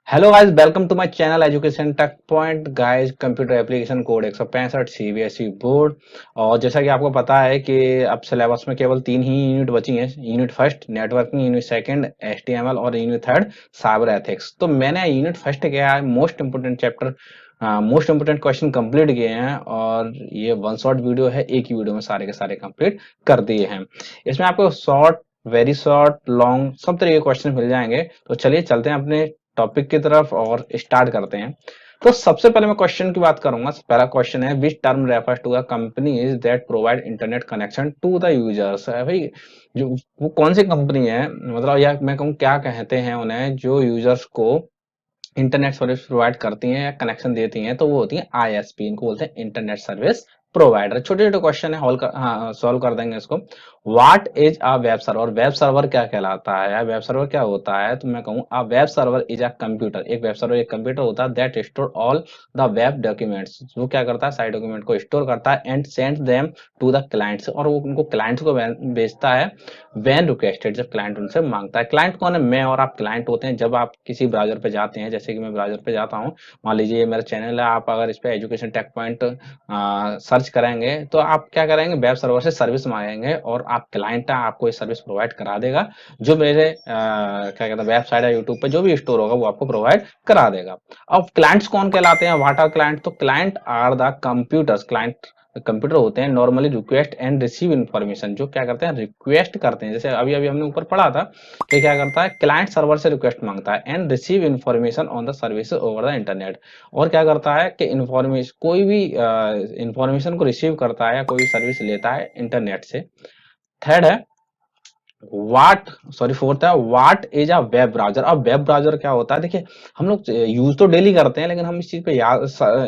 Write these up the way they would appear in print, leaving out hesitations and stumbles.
Hello guys, welcome to my channel education tech point. Guys, computer application code 165 CBSE board. और जैसा कि आपको पता है कि अब सिलेबस में केवल 3 ही यूनिट बची हैं। Unit first networking, unit second HTML और यूनिट थर्ड साइबर एथिक्स। तो मैंने यूनिट फर्स्ट किया है, most important chapter, most important question complete किए हैं। और ये वन शॉट वीडियो है, एक ही वीडियो में सारे के सारे कंप्लीट कर दिए हैं। इसमें आपको शॉर्ट, वेरी शॉर्ट, लॉन्ग सब तरह के क्वेश्चन मिल जाएंगे। तो चलिए चलते हैं अपने टॉपिक की तरफ और स्टार्ट करते हैं। तो सबसे पहले मैं क्वेश्चन की बात करूंगा। पहला क्वेश्चन है, which term refers to a companies that provide internet connection to the users. है भाई, जो वो कौन सी कंपनी है, मतलब या मैं कहूँ क्या कहते हैं उन्हें, जो यूजर्स को इंटरनेट सर्विस प्रोवाइड करती हैं या कनेक्शन देती हैं, तो वो होती है आईएसपी। इनको बोलते हैं इंटरनेट सर्विस प्रोवाइडर। छोटे छोटे क्वेश्चन है, सॉल्व कर देंगे इसको। What is a web server. Web server क्या कहलाता है, वेब सर्वर क्या होता है? तो मैं कहूँ अ web server is a computer. एक वेब सर्वर एक कंप्यूटर होता है that store all the web documents. वो क्या करता है, सारे डॉक्यूमेंट को स्टोर करता है and send them to the clients, और वो उनको क्लाइंट्स को भेजता है व्हेन रिक्वेस्टेड, जब क्लाइंट उनसे मांगता है। क्लाइंट कौन है? मैं और आप क्लाइंट होते हैं। जब आप किसी ब्राउजर पे जाते हैं, जैसे कि मैं ब्राउजर पे जाता हूँ, मान लीजिए ये मेरा चैनल है, आप अगर इस पे एजुकेशन टेक पॉइंट सर्च करेंगे तो आप क्या करेंगे, वेब सर्वर से सर्विस मांगेंगे और आप क्लाइंट है, आपको ये सर्विस प्रोवाइड करा देगा। जो मेरे क्या कहते हैं वेबसाइट है, यूट्यूब पे जो भी स्टोर होगा वो आपको प्रोवाइड करा देगा। अब क्लाइंट्स कौन कहलाते हैं, व्हाट आर क्लाइंट? तो client are the computers. Client computer होते हैं normally request and receive information, जो क्या करते हैं, रिक्वेस्ट करते हैं। जैसे अभी अभी हमने ऊपर पढ़ा था कि क्या करता है, क्लाइंट सर्वर से रिक्वेस्ट मांगता है and receive information on the service over the internet. और क्या करता है कि इन्फॉर्मेशन, कोई भी इन्फॉर्मेशन को रिसीव करता है या कोई भी सर्विस लेता है इंटरनेट से। थर्ड है वाट सॉरी फोर्थ है, what is a web browser. अब वेब ब्राउजर क्या होता है? देखिए, हम लोग यूज तो डेली करते हैं, लेकिन हम इस चीज पे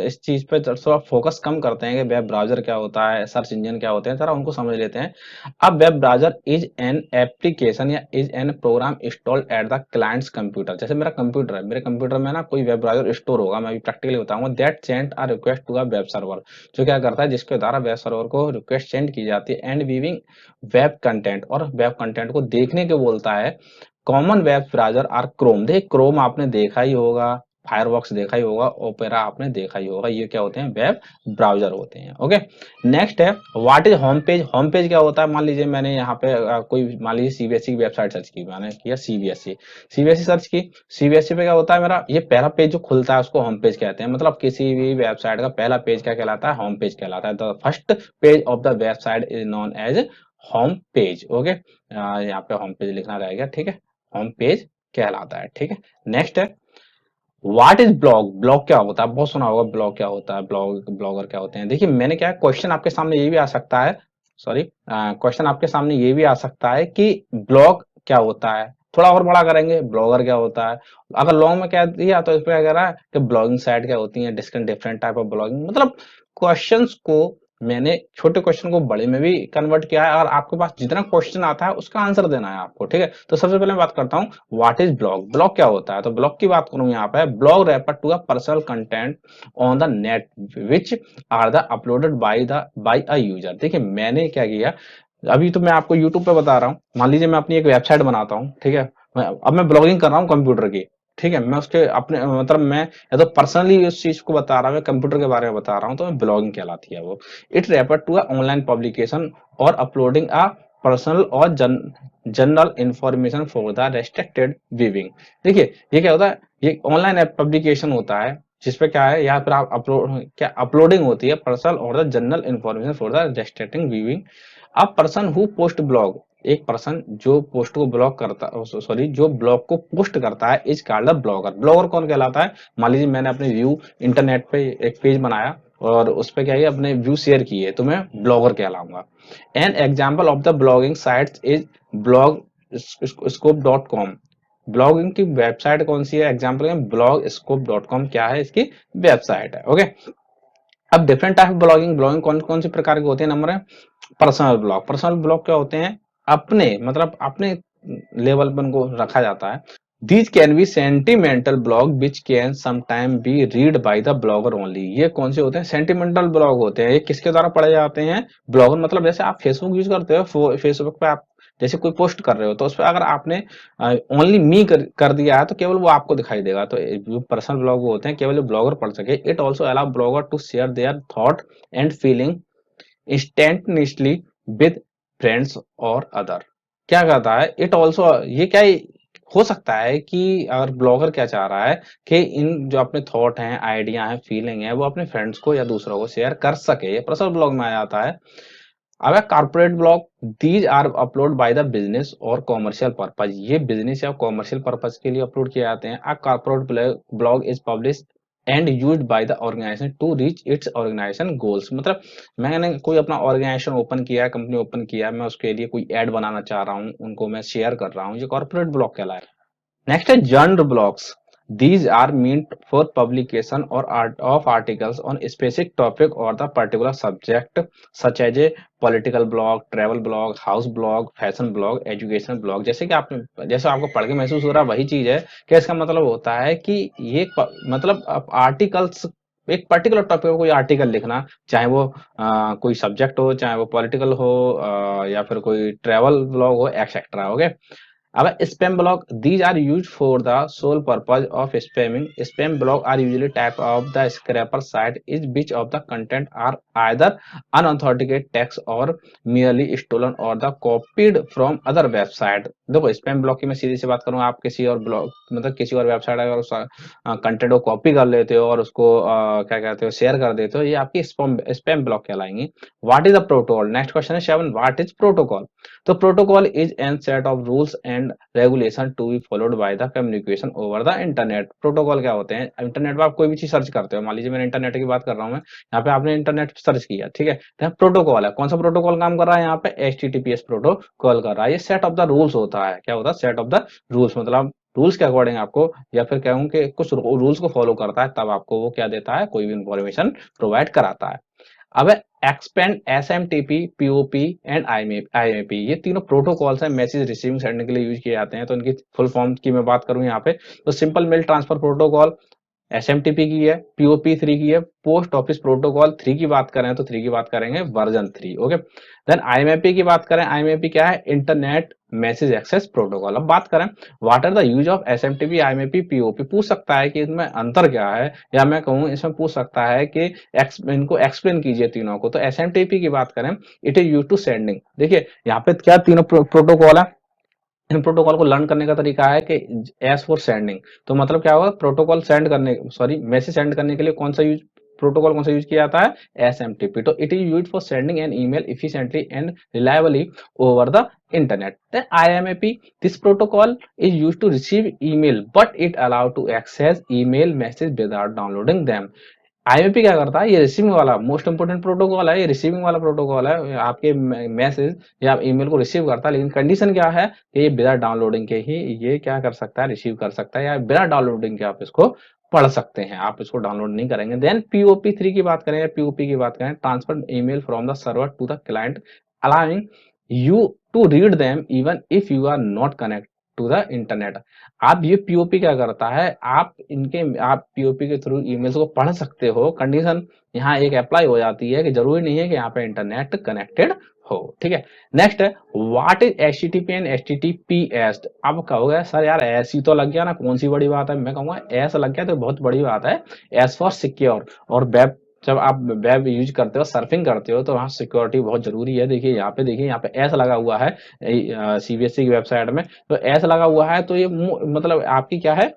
इस चीज पे थोड़ा फोकस कम करते हैं कि वेब ब्राउजर क्या होता है, सर्च इंजन क्या होते हैं, जरा उनको समझ लेते हैं। अब web browser is an application या is an program installed at the client's computer. जैसे मेरा कंप्यूटर है, मेरे कंप्यूटर में ना कोई वेब ब्राउजर स्टोर होगा, मैं अभी प्रैक्टिकली बताऊंगा। That send a request to a web server, जो क्या करता है, जिसके द्वारा वेब सर्वर को रिक्वेस्ट सेंड की जाती है एंड वीविंग वेब कंटेंट, और वेब कंटेंट को देखने के बोलता है common web browser are Chrome. देखिए, क्रोम आपने देखा ही होगा, फायरफॉक्स देखा ही होगा, ओपेरा आपने देखा ही होगा। ये क्या होते हैं, वेब ब्राउजर होते हैं। ओके, नेक्स्ट है what is home page. Home page क्या होता है? मान लीजिए मैंने यहाँ पे कोई मान लीजिए सीबीएसई की वेबसाइट सर्च की, मैंने किया सीबीएसई, सीबीएसई सर्च की। सीबीएसई पे क्या होता है, मेरा ये पहला पेज जो खुलता है उसको होम पेज कहते हैं। मतलब किसी भी वेबसाइट का पहला पेज क्या कहलाता है, होम पेज कहलाता है। The first page of the website is known age home page. Okay, यहाँ पे होम पेज लिखना रहेगा, ठीक है, होम पेज कहलाता है। ठीक है, नेक्स्ट है व्हाट इज ब्लॉग। ब्लॉग क्या होता है? बहुत सुना होगा ब्लॉग क्या होता है, ब्लॉगर क्या होते हैं। देखिए, मैंने क्या, क्वेश्चन आपके सामने ये भी आ सकता है, सॉरी, क्वेश्चन आपके सामने ये भी आ सकता है कि ब्लॉग क्या होता है। थोड़ा और बड़ा करेंगे, ब्लॉगर क्या होता है। अगर लॉन्ग में क्या दिया तो इस पे क्या कह रहा है कि ब्लॉगिंग साइट क्या होती है, different different type of blogging. मतलब क्वेश्चंस को मैंने छोटे क्वेश्चन को बड़े में भी कन्वर्ट किया है, और आपके पास जितना क्वेश्चन आता है उसका आंसर देना है आपको। ठीक है, तो सबसे पहले मैं बात करता हूँ व्हाट इज ब्लॉग। ब्लॉग क्या होता है? तो ब्लॉग की बात करूं यहाँ पे, blog refer to a personal content on the net which are the uploaded by a user. देखिए, मैंने क्या किया, अभी तो मैं आपको यूट्यूब पे बता रहा हूँ। मान लीजिए मैं अपनी एक वेबसाइट बनाता हूँ, ठीक है, अब मैं ब्लॉगिंग कर रहा हूँ कंप्यूटर की। ठीक है, मैं उसके अपने मतलब मैं या तो पर्सनली उस चीज को बता रहा हूँ, मैं कंप्यूटर के बारे में बता रहा हूँ, तो मैं ब्लॉगिंग कहलाती है वो। It refer to a online publication और अपलोडिंग अ पर्सनल और general information for the restricted viewing. देखिए, ये क्या होता है, ये ऑनलाइन ऐप पब्लिकेशन होता है, जिसपे क्या है, यहाँ पर आप अपलोडिंग होती है पर्सनल और the general information for the restricting viewing. A person who post blog, एक पर्सन जो पोस्ट को ब्लॉक करता, सॉरी, जो ब्लॉग को पोस्ट करता है, is called a blogger. Blogger कौन कहलाता है? मान लीजिए मैंने अपने व्यू इंटरनेट पे एक पेज बनाया और उस पे क्या है, अपने व्यू शेयर किए, तो मैं ब्लॉगर कहलाऊंगा। An example of the blogging sites is blog scope dot com. Blogging की वेबसाइट कौन सी है? एग्जाम्पल है ब्लॉग स्कोप डॉट कॉम, क्या है इसकी वेबसाइट है। ओके, अब डिफरेंट टाइप ब्लॉगिंग, ब्लॉगिंग कौन कौन सी प्रकार के होते हैं? नंबर है पर्सनल ब्लॉग। पर्सनल ब्लॉग क्या होते हैं? अपने मतलब अपने लेवल पर उनको रखा जाता है। These can be sentimental blog which can sometime be read by the blogger only. ये कौन से होते हैं? सेंटिमेंटल ब्लॉग होते हैं। ये किसके द्वारा पढ़े जाते हैं? ब्लॉगर। मतलब जैसे आप फेसबुक यूज करते हो, फेसबुक पे आप जैसे कोई पोस्ट कर रहे हो तो उस पर अगर आपने ओनली मी कर दिया है तो केवल वो आपको दिखाई देगा। तो जो पर्सनल ब्लॉग वो होते हैं केवल ब्लॉगर पढ़ सके। It also allow blogger to share their thought and feeling instantaneously with friends और अदर। क्या कहता है इट ऑल्सो, ये क्या हो सकता है कि अगर ब्लॉगर क्या चाह रहा है कि इन जो अपने थॉट हैं, आइडिया हैं, फीलिंग है वो अपने फ्रेंड्स को या दूसरों को शेयर कर सके। ये पर्सनल ब्लॉग में आ जाता है। अब corporate blog, these are upload by the business और कॉमर्शियल पर्पज। ये बिजनेस या कॉमर्शियल पर्पज के लिए अपलोड किए जाते हैं। A corporate blog is publish and used by the organization to reach its organization goals. मतलब मैंने कोई अपना ऑर्गेनाइजेशन ओपन किया है, कंपनी ओपन किया है, मैं उसके लिए कोई एड बनाना चाह रहा हूँ, उनको मैं शेयर कर रहा हूँ, ये कॉर्पोरेट ब्लॉग कहलाए। Next is genre blocks. These are meant for publication or art of articles on a specific topic or the particular subject, such as a political blog, travel blog, house blog, fashion blog, education blog। जैसे कि आपने, जैसे आपको पढ़ के महसूस हो रहा है वही चीज है कि इसका मतलब होता है कि ये मतलब आर्टिकल्स, एक पर्टिकुलर टॉपिक पर कोई आर्टिकल लिखना, चाहे वो कोई सब्जेक्ट हो, चाहे वो पॉलिटिकल हो, या फिर कोई ट्रेवल ब्लॉग हो, एक्सेट्रा। ओके। अब spam block, these are used for the sole purpose of spamming. Spam block are usually type of the scraper site is which of the content are either unauthenticated text or merely stolen or the copied from other website। देखो spam block की मैं सीधी सी बात करूँ, आप किसी और blog मतलब किसी और वेबसाइट अगर उस कंटेंट को कॉपी कर लेते हो और उसको क्या कहते हो शेयर कर देते हो, ये आपकी स्पैम ब्लॉक कहलाएंगी। What is the protocol? Next question है 7, व्हाट इज प्रोटोकॉल? तो protocol is an set of rules and regulation to be followed by the communication over the internet. Protocol क्या होते हैं? इंटरनेट पर आप कोई भी चीज सर्च करते हो, मान लीजिए मैंने इंटरनेट की बात कर रहा हूँ, मैं यहाँ पे आपने इंटरनेट सर्च किया, ठीक है, तो प्रोटोकॉल है। कौन सा प्रोटोकॉल काम कर रहा है यहाँ पे? HTTPS प्रोटोकॉल कर रहा है। ये सेट ऑफ द रूल्स होता है। क्या होता है? सेट ऑफ द रूल्स, मतलब रूल्स के अकॉर्डिंग आपको, या फिर कहूँ कि कुछ रूल्स को फॉलो करता है, तब आपको वो क्या देता है? कोई भी इंफॉर्मेशन प्रोवाइड कराता है। अब expand, SMTP, POP and IMAP, ये तीनों प्रोटोकॉल्स हैं मैसेज रिसीविंग सेंडिंग के लिए यूज किए जाते हैं। तो इनकी फुल फॉर्म की मैं बात करूं यहाँ पे, तो simple mail transfer protocol SMTP की है, POP 3 की है, पोस्ट ऑफिस प्रोटोकॉल 3 की बात करें तो 3 की बात करेंगे वर्जन 3। ओके। देन IMAP की बात करें, IMAP क्या है? Internet message access protocol. अब बात करें what are the use of SMTP, IMAP, POP, पूछ सकता है कि इसमें अंतर क्या है, या मैं कहूँ इसमें पूछ सकता है कि इनको एक्सप्लेन कीजिए तीनों को। तो SMTP की बात करें, it is use to sending. देखिए यहाँ पे क्या तीनों प्रोटोकॉल है, इन प्रोटोकॉल को लर्न करने का तरीका है कि एस फॉर सेंडिंग। तो मतलब क्या होगा? प्रोटोकॉल सेंड करने, सॉरी मैसेज सेंड करने के लिए कौन सा यूज, प्रोटोकॉल कौन सा यूज किया जाता है? SMTP। तो it is use for sending an email efficiently and reliably over the internet। then IMAP, this protocol is used to receive email but it allow to access email message without downloading them। IMAP क्या करता है? ये receiving वाला most important protocol है, ये receiving वाला protocol है, आपके मैसेज या ईमेल को रिसीव करता है, लेकिन कंडीशन क्या है कि ये बिना डाउनलोडिंग के ही ये क्या कर सकता है? रिसीव कर सकता है, या बिना डाउनलोडिंग के आप इसको पढ़ सकते हैं, आप इसको डाउनलोड नहीं करेंगे। देन POP 3 की बात करें या POP की बात करें, transfer email from the server to the client allowing you to read them even if you are not connect to the internet. आप ये POP क्या करता है? आप POP के थ्रू ईमेल्स को पढ़ सकते हो। कंडीशन यहाँ एक अप्लाई हो जाती है कि जरूरी नहीं है कि यहाँ पे इंटरनेट कनेक्टेड हो। ठीक है। नेक्स्ट है what is HTTP and HTTPS। अब कहोगे सर यार एस ही तो लग गया ना, कौन सी बड़ी बात है? मैं कहूंगा एस लग गया तो बहुत बड़ी बात है। S for secure. और वेब, जब आप वेब यूज करते हो, सर्फिंग करते हो, तो वहाँ सिक्योरिटी बहुत जरूरी है। देखिए यहाँ पे एस लगा हुआ है CBSE की वेबसाइट में, तो एस लगा हुआ है, तो ये मतलब आपकी क्या है?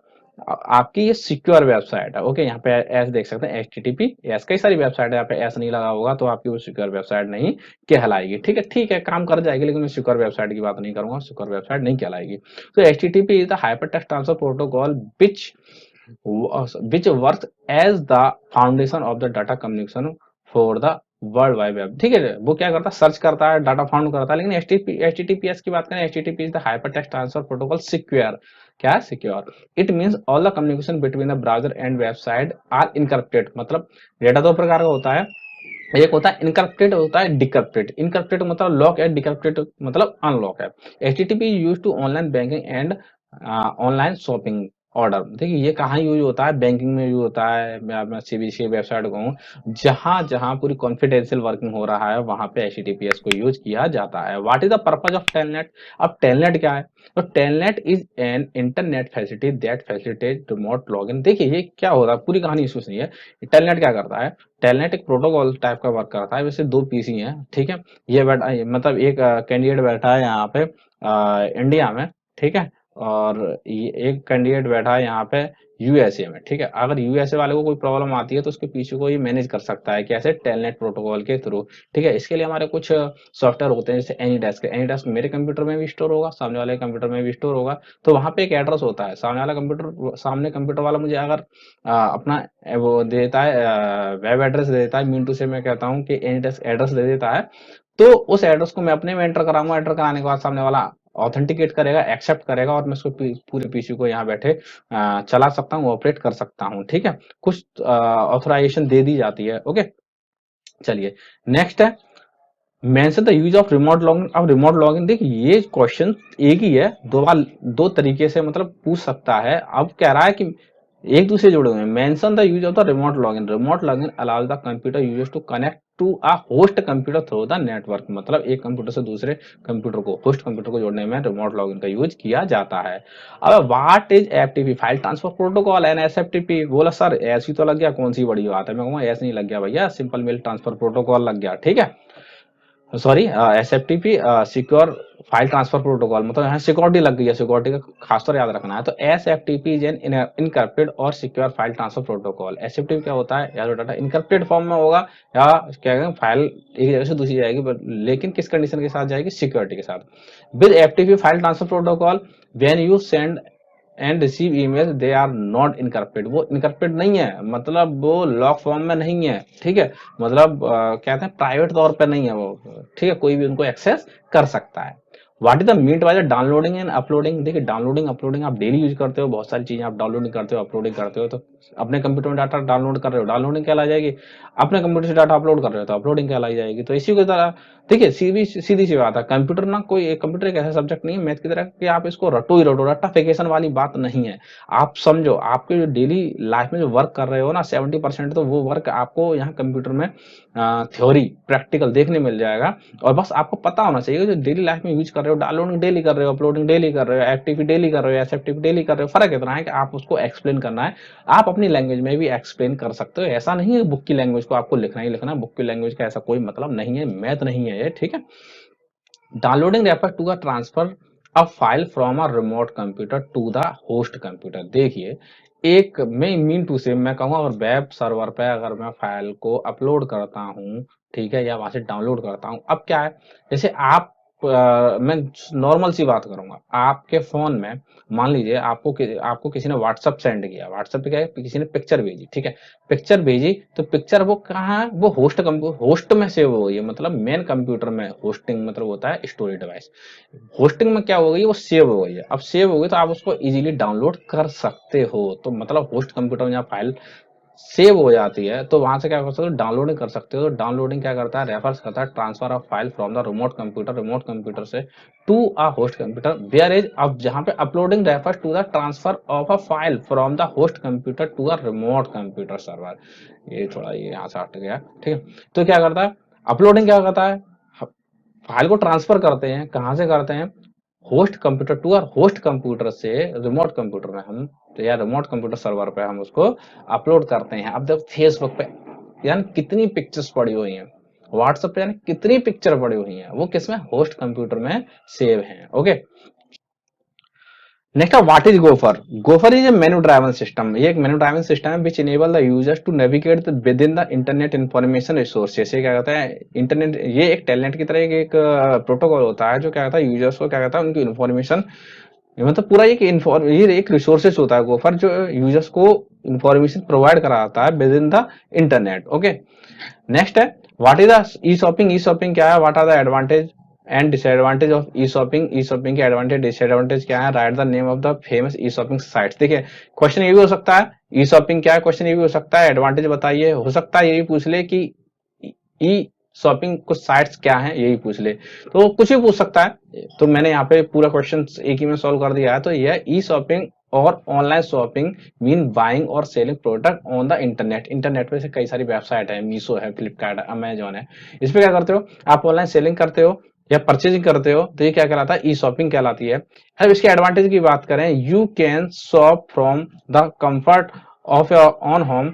आपकी ये सिक्योर वेबसाइट है। ओके। यहाँ पे एस देख सकते हैं, HTTP एस, कई सारी वेबसाइट है, यहाँ पे एस नहीं लगा होगा तो आपकी वो सिक्योर वेबसाइट नहीं कहलाएगी। ठीक है, ठीक है, काम कर जाएगी, लेकिन मैं सिक्योर वेबसाइट की बात नहीं करूंगा, सिक्योर वेबसाइट नहीं कहलाएगी। तो HTTP is the hypertext transfer protocol which works as the foundation of the data communication for the world wide web. ठीक है, वो क्या करता है? सर्च करता है, डाटा फाउंड करता है। लेकिन HTTPS की बात करें, HTTP is the hyper text transfer protocol secure. क्या है? Secure. It means all the communication between the browser and website R encrypted. मतलब डेटा दो प्रकार का होता है, एक होता है इनक्रप्टेड, होता है डिक्रप्टेड। इनक्रप्टेड मतलब लॉक है, डिक्रप्टेड मतलब अनलॉक है। HTTP use to online banking and online shopping. Order. देखिए ये कहाँ यूज होता है, बैंकिंग में यूज होता है। मैं सीबीसी वेबसाइट कहूँ, जहां जहां पूरी कॉन्फिडेंशियल वर्किंग हो रहा है वहां पे एचटीटीपीएस को यूज किया जाता है। What is the purpose of telnet? अब टेलनेट क्या है? तो telnet is an internet facility that facilitate remote login. देखिए ये क्या होता है, पूरी कहानी इसमें नहीं है। टेलनेट क्या करता है? टेलनेट एक प्रोटोकॉल टाइप का वर्क करता है। वैसे दो पीसी हैं, ठीक है। ये बैठा मतलब एक कैंडिडेट बैठा है यहाँ पे इंडिया में, ठीक है, और ये एक कैंडिडेट बैठा है यहाँ पे यूएसए में, ठीक है। अगर यूएसए वाले को कोई प्रॉब्लम आती है तो उसके पीछे को ये मैनेज कर सकता है कैसे? टेलनेट प्रोटोकॉल के थ्रू, ठीक है। इसके लिए हमारे कुछ सॉफ्टवेयर होते हैं, जैसे एनीडेस्क। एनीडेस्क मेरे कंप्यूटर में भी स्टोर होगा, सामने वाले कंप्यूटर में भी स्टोर होगा। तो वहां पे एक एड्रेस होता है, सामने कंप्यूटर वाला मुझे अगर अपना वो देता है, वेब एड्रेस दे देता है, मीन टू से मैं कहता हूँ कि एनीडेस्क एड्रेस दे देता है, तो उस एड्रेस को मैं अपने में एंटर कराऊंगा। एंटर कराने के बाद सामने वाला ऑथेंटिकेट करेगा, एक्सेप्ट करेगा, और मैं उसको पूरे पीसी को यहाँ बैठे चला सकता हूँ, ऑपरेट कर सकता हूँ, ठीक है। कुछ ऑथराइजेशन दे दी जाती है। ओके, चलिए नेक्स्ट है mention the use of remote login. अब रिमोट लॉगिन, देखिए ये क्वेश्चन एक ही है, दो बार दो तरीके से मतलब पूछ सकता है। अब कह रहा है कि एक दूसरे जुड़े हुए हैं। Mention the use of the remote login. Remote login allows the computer users to connect to a host computer through the network. मतलब एक कंप्यूटर से दूसरे कंप्यूटर को, होस्ट कंप्यूटर को जोड़ने में रिमोट लॉगिन का यूज किया जाता है। अब what is FTP? File transfer protocol and SFTP. बोला सर ऐसी तो लग गया, कौन सी बड़ी बात है। मैं कहूँगा ऐसे नहीं लग गया भैया, सिंपल मेल ट्रांसफर प्रोटोकॉल लग गया, ठीक है। Sorry, SFTP secure file transfer protocol, मतलब यहाँ सिक्योरिटी लग गई है, सिक्योरिटी का खासतौर याद रखना है। तो एसएफटीपी इज एन इनक्रिप्टेड और secure file transfer protocol. SFTP क्या होता है? या तो डाटा इनक्रिप्टेड फॉर्म में होगा, या क्या कहेंगे, फाइल एक जगह से दूसरी जाएगी, लेकिन किस कंडीशन के साथ जाएगी? सिक्योरिटी के साथ। With FTP file transfer protocol, when you send and receive email they are not encrypted. वो इनकरप्टेड नहीं है, मतलब वो लॉक फॉर्म में नहीं है, ठीक है। मतलब कहते हैं प्राइवेट तौर पे नहीं है वो, ठीक है, कोई भी उनको एक्सेस कर सकता है। What is the meet by the downloading and uploading? देखिए डाउनलोडिंग अपलोडिंग आप डेली यूज करते हो, बहुत सारी चीजें आप डाउनलोडिंग करते हो, अपलोडिंग करते हो। तो अपने कंप्यूटर में डाटा डाउनलोड कर रहे हो, डाउनलोडिंग कहलाई जाएगी। अपने कंप्यूटर से डाटा अपलोड कर रहे हो तो अपलोडिंग कहलाई जाएगी। तो इसी की तरह देखिए सीधी सी बात है, कंप्यूटर ना कोई कंप्यूटर एक ऐसा सब्जेक्ट नहीं है मैथ की तरह कि आप इसको रटो ही रटो, रट्टाफिकेशन वाली बात नहीं है। आप समझो, आपके जो डेली लाइफ में जो वर्क कर रहे हो ना, 70% तो वो वर्क आपको यहाँ कंप्यूटर में थ्योरी प्रैक्टिकल देखने मिल जाएगा। और बस आपको पता होना चाहिए जो डेली लाइफ में यूज कर रहे हो, डाउनलोडिंग डेली कर रहे हो, अपलोडिंग डेली कर रहे हो, एक्टिविटी डेली कर रहे हो, एसएफटीपी डेली कर रहे हो। फर्क इतना है कि आप उसको एक्सप्लेन करना है। आप अपनी लैंग्वेज में भी एक्सप्लेन कर सकते हो, ऐसा नहीं है बुक की लैंग्वेज को आपको लिखना ही लिखना। बुक की लैंग्वेज का ऐसा कोई मतलब नहीं है, मैथ नहीं है ये, ठीक है। Downloading refer to the transfer a file from a remote computer to the host computer. देखिए एक मैं मीन टू से मैं कहूँगा, अगर वेब सर्वर पे अगर मैं फाइल को अपलोड करता हूँ, ठीक है, या वहां से डाउनलोड करता हूँ। अब क्या है, जैसे आप मैं नॉर्मल सी बात करूंगा, आपके फोन में मान लीजिए आपको किसी ने व्हाट्सअप सेंड किया, व्हाट्सअप पे क्या है, किसी ने पिक्चर भेजी, ठीक है। पिक्चर भेजी तो पिक्चर वो कहाँ है? वो होस्ट में सेव हो गई है, मतलब मेन कंप्यूटर में। होस्टिंग मतलब होता है स्टोरेज डिवाइस। होस्टिंग में क्या हो गई? वो सेव हो गई है। अब सेव हो गई तो आप उसको इजीली डाउनलोड कर सकते हो। तो मतलब होस्ट कंप्यूटर में जहाँ फाइल सेव हो जाती है तो वहां से क्या कर सकते हो? डाउनलोडिंग कर सकते हो। तो डाउनलोडिंग क्या करता है? रेफर्स करता है transfer of file from the remote computer से to a host computer. Where is, अब जहां पे uploading refers to the transfer of a file from the host computer to a remote computer server. ये थोड़ा ये यहाँ से हट गया, ठीक है। तो क्या करता है अपलोडिंग? क्या करता है? फाइल को ट्रांसफर करते हैं, कहां से करते हैं? होस्ट कंप्यूटर टू, और होस्ट कंप्यूटर से रिमोट कंप्यूटर में हम, तो या रिमोट कंप्यूटर सर्वर पे हम उसको अपलोड करते हैं। अब जब फेसबुक पे यानी कितनी पिक्चर्स पड़ी हुई हैं, व्हाट्सएप पे यानी कितनी पिक्चर पड़ी हुई हैं, वो किसमें? होस्ट कंप्यूटर में सेव हैं। Okay, next what is gopher? Gopher is a menu driven system. ये एक मेनू ड्राइवन सिस्टम है which enable the users to navigate with in the internet information resources. ये क्या कहता है? इंटरनेट, ये एक टेलनेट की तरह एक प्रोटोकॉल होता है जो क्या कहता है यूजर्स को क्या कहता है उनकी इन्फॉर्मेशन, मतलब पूरा ये एक रिसोर्सेस होता है गोफर, जो यूजर्स को इंफॉर्मेशन प्रोवाइड कराता है with in the internet. Okay, next है what is the e shopping? E shopping क्या है? What are the advantage and disadvantage of e shopping? E shopping के एडवांटेज डिसएडवांटेज क्या है? Write the name of the famous e shopping sites. देखिए question ये भी हो सकता है ई शॉपिंग क्या है, क्वेश्चन ये भी हो सकता है एडवांटेज बताइए, हो सकता है ये भी पूछ ले कि ई शॉपिंग कुछ साइट्स क्या हैं यही पूछ ले, तो कुछ भी पूछ सकता है। तो मैंने यहाँ पे पूरा क्वेश्चन एक ही में सॉल्व कर दिया है। तो यह ई शॉपिंग और ऑनलाइन शॉपिंग मीन बाइंग और selling product on the internet. Internet पे से कई सारी वेबसाइट है, मीशो है, फ्लिपकार्ट है, अमेजोन है। इस पे क्या करते हो आप, ऑनलाइन सेलिंग करते हो या परचेजिंग करते हो, तो ये क्या कहलाता है, ई शॉपिंग कहलाती है। अब इसके एडवांटेज की बात करें, you can shop from the comfort of your on home,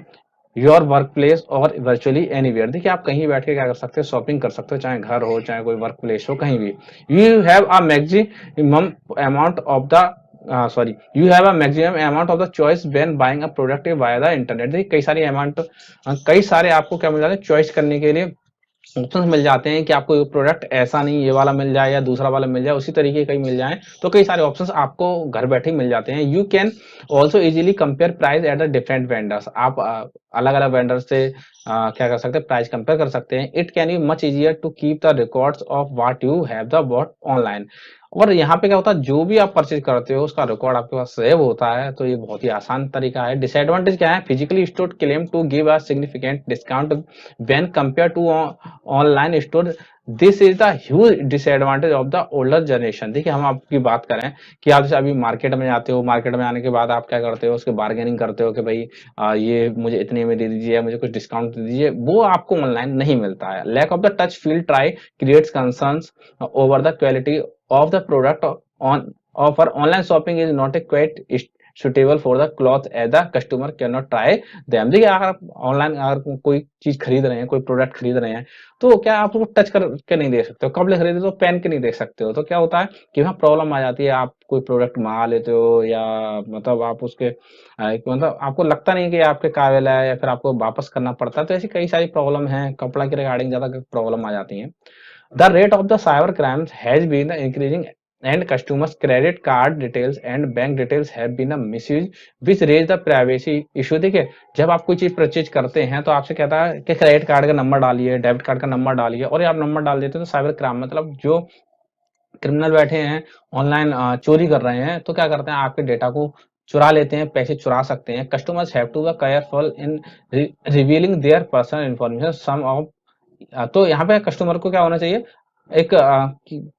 your work place और वर्चुअली एनीवेयर। देखिए आप कहीं बैठ के क्या कर सकते हो, शॉपिंग कर सकते हो, चाहे घर हो चाहे कोई वर्क प्लेस हो, कहीं भी। You have a maximum amount of the sorry you have a maximum amount of the choice when buying a product via the internet. देखिए कई सारी अमाउंट, कई सारे आपको क्या मिल जाते हैं, चॉइस करने के लिए ऑप्शंस मिल जाते हैं कि आपको ये प्रोडक्ट ऐसा नहीं ये वाला मिल जाए या दूसरा वाला मिल जाए, उसी तरीके कहीं मिल जाए। तो कई सारे ऑप्शंस आपको घर बैठे ही मिल जाते हैं। You can also easily compare price at the different vendors. आप अलग अलग वेंडर से क्या कर सकते हैं, प्राइस कंपेयर कर सकते हैं। It can be much easier to keep the records of what you have the bought online. और यहाँ पे क्या होता है, जो भी आप परचेज करते हो उसका रिकॉर्ड आपके पास सेव होता है, तो ये बहुत ही आसान तरीका है। डिसएडवांटेज क्या है, physically store claim to give a significant discount when compare to online store. This is the huge disadvantage of the older generation. देखिए हम आपकी बात करें कि आप जैसे अभी मार्केट में जाते हो, मार्केट में आने के बाद आप क्या करते हो, उसके बार्गेनिंग करते हो कि भाई ये मुझे इतने में दे दीजिए, मुझे कुछ डिस्काउंट दे दीजिए, वो आपको ऑनलाइन नहीं मिलता है। Lack of the touch feel try creates concerns over the quality of the product on offer. Online shopping is not a quite suitable for the cloth as the customer can not try them. देखिए अगर आप online अगर कोई चीज खरीद रहे हैं, कोई प्रोडक्ट खरीद रहे हैं, तो क्या आप उसको टच करके नहीं देख सकते हो, कपड़े खरीदे तो पहन के नहीं देख सकते हो, तो क्या होता है कि वहाँ प्रॉब्लम आ जाती है। आप कोई प्रोडक्ट मंगा लेते हो या मतलब आप उसके मतलब आपको लगता नहीं कि आपके काबिल है, या फिर आपको वापस करना पड़ता है। तो ऐसी कई सारी प्रॉब्लम है, कपड़ा के रिगार्डिंग ज्यादा प्रॉब्लम आ जाती है। The rate of the cyber crimes has been increasing and customers' credit card details and bank details have been misused, which raise the privacy issue। देखिए जब आप कोई चीज परचेज करते हैं तो आपसे कहता है कि क्रेडिट कार्ड का नंबर डालिए, डेबिट कार्ड का नंबर डालिए, और ये आप नंबर डाल देते हैं तो साइबर क्राइम मतलब जो क्रिमिनल बैठे हैं ऑनलाइन चोरी कर रहे हैं, तो क्या करते हैं आपके डेटा को चुरा लेते हैं, पैसे चुरा सकते हैं। Customers have to be careful in revealing their personal information some of. तो यहाँ पे कस्टमर को क्या होना चाहिए, एक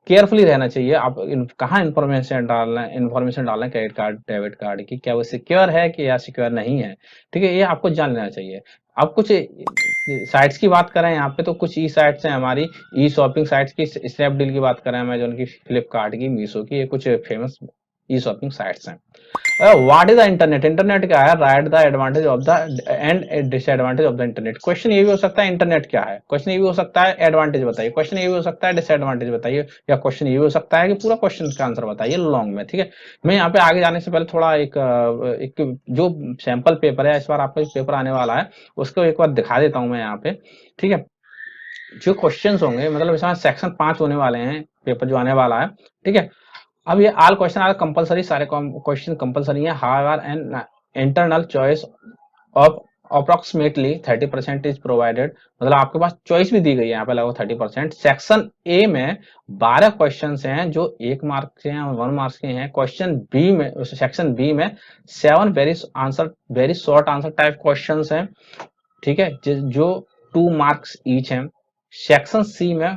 केयरफुली रहना चाहिए। आप कहाँ इंफॉर्मेशन डालना है क्रेडिट कार्ड डेबिट कार्ड की, क्या वो सिक्योर है कि या सिक्योर नहीं है, ठीक है, ये आपको जान लेना चाहिए। अब कुछ साइट्स की बात करें यहाँ पे, तो कुछ ई साइट्स हैं हमारी, ई शॉपिंग साइट्स की। स्नैपडील की बात करें, अमेजोन की, फ्लिपकार्ट की, मीशो की, ये कुछ फेमस ई शॉपिंग साइट्स हैं। What is the internet, internet क्या है, write the advantage of the end disadvantage of the internet. Question ये भी हो सकता है इंटरनेट क्या है, क्वेश्चन ये भी हो सकता है एडवांटेज बताइए, क्वेश्चन ये भी हो सकता है डिसएडवांटेज बताइए, या क्वेश्चन ये भी हो सकता है कि पूरा क्वेश्चन का आंसर बताइए लॉन्ग में, ठीक है। मैं यहाँ पे आगे जाने से पहले थोड़ा एक जो सैंपल पेपर है, इस बार आपका पेपर आने वाला है, उसको एक बार दिखा देता हूँ मैं यहाँ पे, ठीक है। जो क्वेश्चंस होंगे, मतलब इसमें सेक्शन 5 होने वाले हैं, पेपर जो आने वाला है, ठीक है। अब ये ऑल क्वेश्चन आर कंपलसरी, सारे क्वेश्चन कंपलसरी है। However an internal choice of approximately 30% is provided. मतलब आपके पास चॉइस भी दी गई है यहाँ पे लगभग 30%। सेक्शन ए में 12 क्वेश्चन हैं जो 1 मार्क के हैं और 1 मार्क्स के हैं। क्वेश्चन बी में, सेक्शन बी में 7 very short answer type question हैं, ठीक है, जो 2 मार्क्स ईच हैं। सेक्शन सी में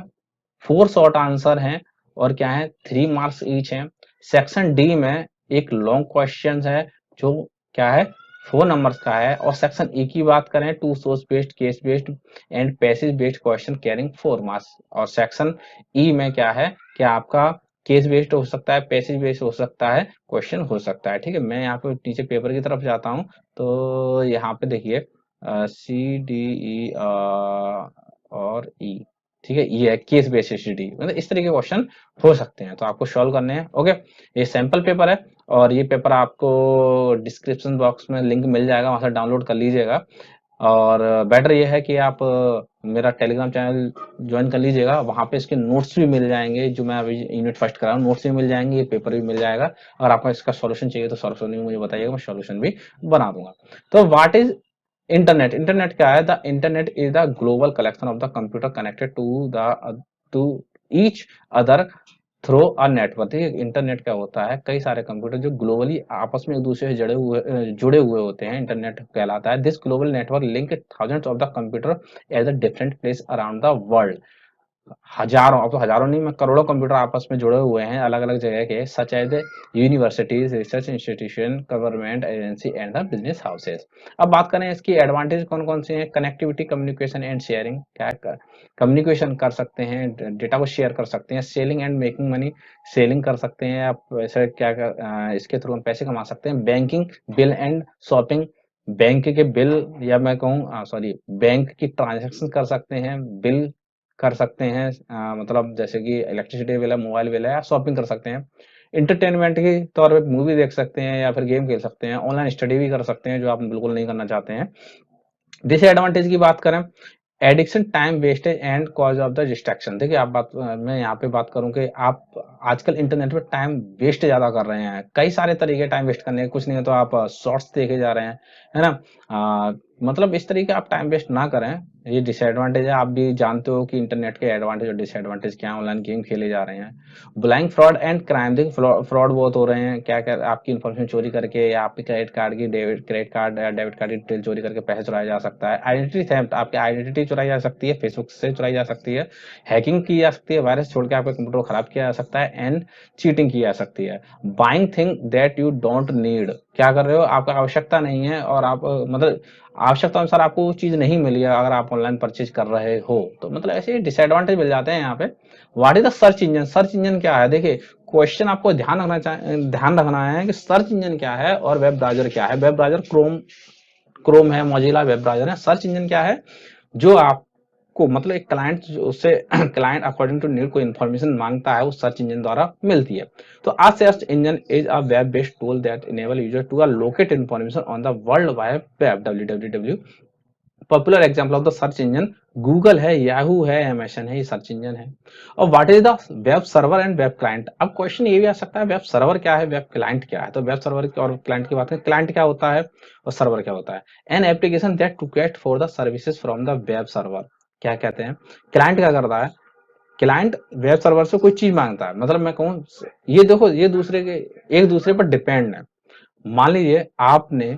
4 शॉर्ट आंसर हैं और क्या है, 3 मार्क्स ईच हैं। सेक्शन डी में एक लॉन्ग क्वेश्चन है जो क्या है, 4 नंबर्स का है। और सेक्शन ई की बात करें, 2 source based, case based and passage based question carrying 4 marks. और सेक्शन ई में क्या है कि आपका केस बेस्ड हो सकता है, पैसेज बेस्ड हो सकता है, क्वेश्चन हो सकता है, ठीक है। मैं यहाँ पे नीचे पेपर की तरफ जाता हूँ, तो यहाँ पे देखिए सी डी ई और ई, ठीक है, ये है केस बेस्ड स्टडी, मतलब इस तरीके के क्वेश्चन हो सकते हैं, तो आपको सॉल्व करने हैं। ओके, ये सैंपल पेपर है और ये पेपर आपको डिस्क्रिप्शन बॉक्स में लिंक मिल जाएगा, वहां से डाउनलोड कर लीजिएगा। और बेटर ये है कि आप मेरा टेलीग्राम चैनल ज्वाइन कर लीजिएगा, वहां पे इसके नोट्स भी मिल जाएंगे, जो मैं अभी यूनिट फर्स्ट कर रहा हूँ, नोट्स भी मिल जाएंगे, ये पेपर भी मिल जाएगा। और आपको इसका सॉल्यूशन चाहिए तो सॉल्यूशन भी मुझे बताइएगा, मैं सॉल्यूशन भी बना दूंगा। तो व्हाट इज इंटरनेट, इंटरनेट क्या है, the internet is the global collection of the computer connected to each other through a network. देखिए इंटरनेट क्या होता है, कई सारे कंप्यूटर जो ग्लोबली आपस में एक दूसरे से जुड़े हुए होते हैं, इंटरनेट कहलाता है। This global network link thousands of the computer at the different place around the world. हजारों, अब तो हजारों नहीं, मैं करोड़ों कंप्यूटर आपस में जुड़े हुए हैं अलग अलग जगह के, such as universities, research institution, government agency and the business houses. अब बात करें इसकी एडवांटेज कौन कौन से हैं। कनेक्टिविटी, कम्युनिकेशन एंड शेयरिंग, क्या कम्युनिकेशन कर सकते हैं, डेटा को शेयर कर सकते हैं। Selling and making money, selling कर सकते हैं आप, ऐसे इसके थ्रू हम पैसे कमा सकते हैं। Banking, bill and shopping, bank के बिल, या मैं कहूँ सॉरी, बैंक की ट्रांजेक्शन कर सकते हैं, बिल कर सकते हैं, मतलब जैसे कि इलेक्ट्रिसिटी बिल है, मोबाइल बिल है, या शॉपिंग कर सकते हैं। एंटरटेनमेंट के तौर पे मूवी देख सकते हैं या फिर गेम खेल सकते हैं। ऑनलाइन स्टडी भी कर सकते हैं जो आप बिल्कुल नहीं करना चाहते हैं। डिसएडवांटेज की बात करें, addiction, time wastage and cause of the distraction. देखिए आप बात, मैं यहाँ पे बात करूँ कि आप आजकल इंटरनेट पे टाइम वेस्ट ज्यादा कर रहे हैं। कई सारे तरीके टाइम वेस्ट करने के, कुछ नहीं है तो आप शॉर्ट्स देखे जा रहे हैं, है ना। मतलब इस तरीके आप टाइम वेस्ट ना करें, ये डिसएडवांटेज है। आप भी जानते हो कि इंटरनेट के एडवांटेज और डिसएडवांटेज क्या है। ऑनलाइन गेम खेले जा रहे हैं। ब्लाइंग फ्रॉड एंड क्राइम, देखिए फ्रॉड बहुत हो रहे हैं, क्या क्या आपकी इन्फॉर्मेशन चोरी करके, या आपके क्रेडिट कार्ड या डेबिट कार्ड की डिटेल चोरी करके पैसे चुराया जा सकता है। आइडेंटिटी थेफ्ट, आपकी आइडेंटिटी चुराई जा सकती है, फेसबुक से चुराई जा सकती है। हैकिंग की जा सकती है, वायरस छोड़ के आपके कंप्यूटर को खराब किया जा सकता है। एंड चीटिंग की जा सकती है। Buying thing that you don't need, क्या कर रहे हो, आपका आवश्यकता नहीं है और आप मतलब आवश्यकता अनुसार आपको वो चीज नहीं मिली है, अगर आप ऑनलाइन परचेज कर रहे हो तो, मतलब ऐसे डिसएडवांटेज मिल जाते हैं यहाँ पे। What is the search engine, search engine क्या है। देखिए क्वेश्चन आपको ध्यान रखना है कि सर्च इंजन क्या है और वेब ब्राउजर क्या है। वेब ब्राउजर क्रोम है, मोजिला वेब ब्राउजर है। सर्च इंजन क्या है, जो आपको मतलब एक क्लाइंट उससे क्लाइंट अकॉर्डिंग टू नीड कोई इन्फॉर्मेशन मांगता है, वो सर्च इंजन द्वारा मिलती है। तो uh search engine is a web based tool that enable user to locate information on the world wide web, www। Popular example of the search engine Google है, Yahoo है, Amazon है, ये search engine है। और what is the web server and web client. अब question ये भी आ सकता है, वेब सर्वर क्या है, वेब क्लाइंट क्या है। तो वेब सर्वर और क्लाइंट की बात करें, क्लाइंट क्या होता है और सर्वर क्या होता है। An application that request for the services from the web server, क्या कहते हैं। क्लाइंट क्या करता है, क्लाइंट वेब सर्वर से कोई चीज मांगता है। मतलब मैं कहूँ, ये देखो ये दूसरे के एक दूसरे पर डिपेंड है। मान लीजिए आपने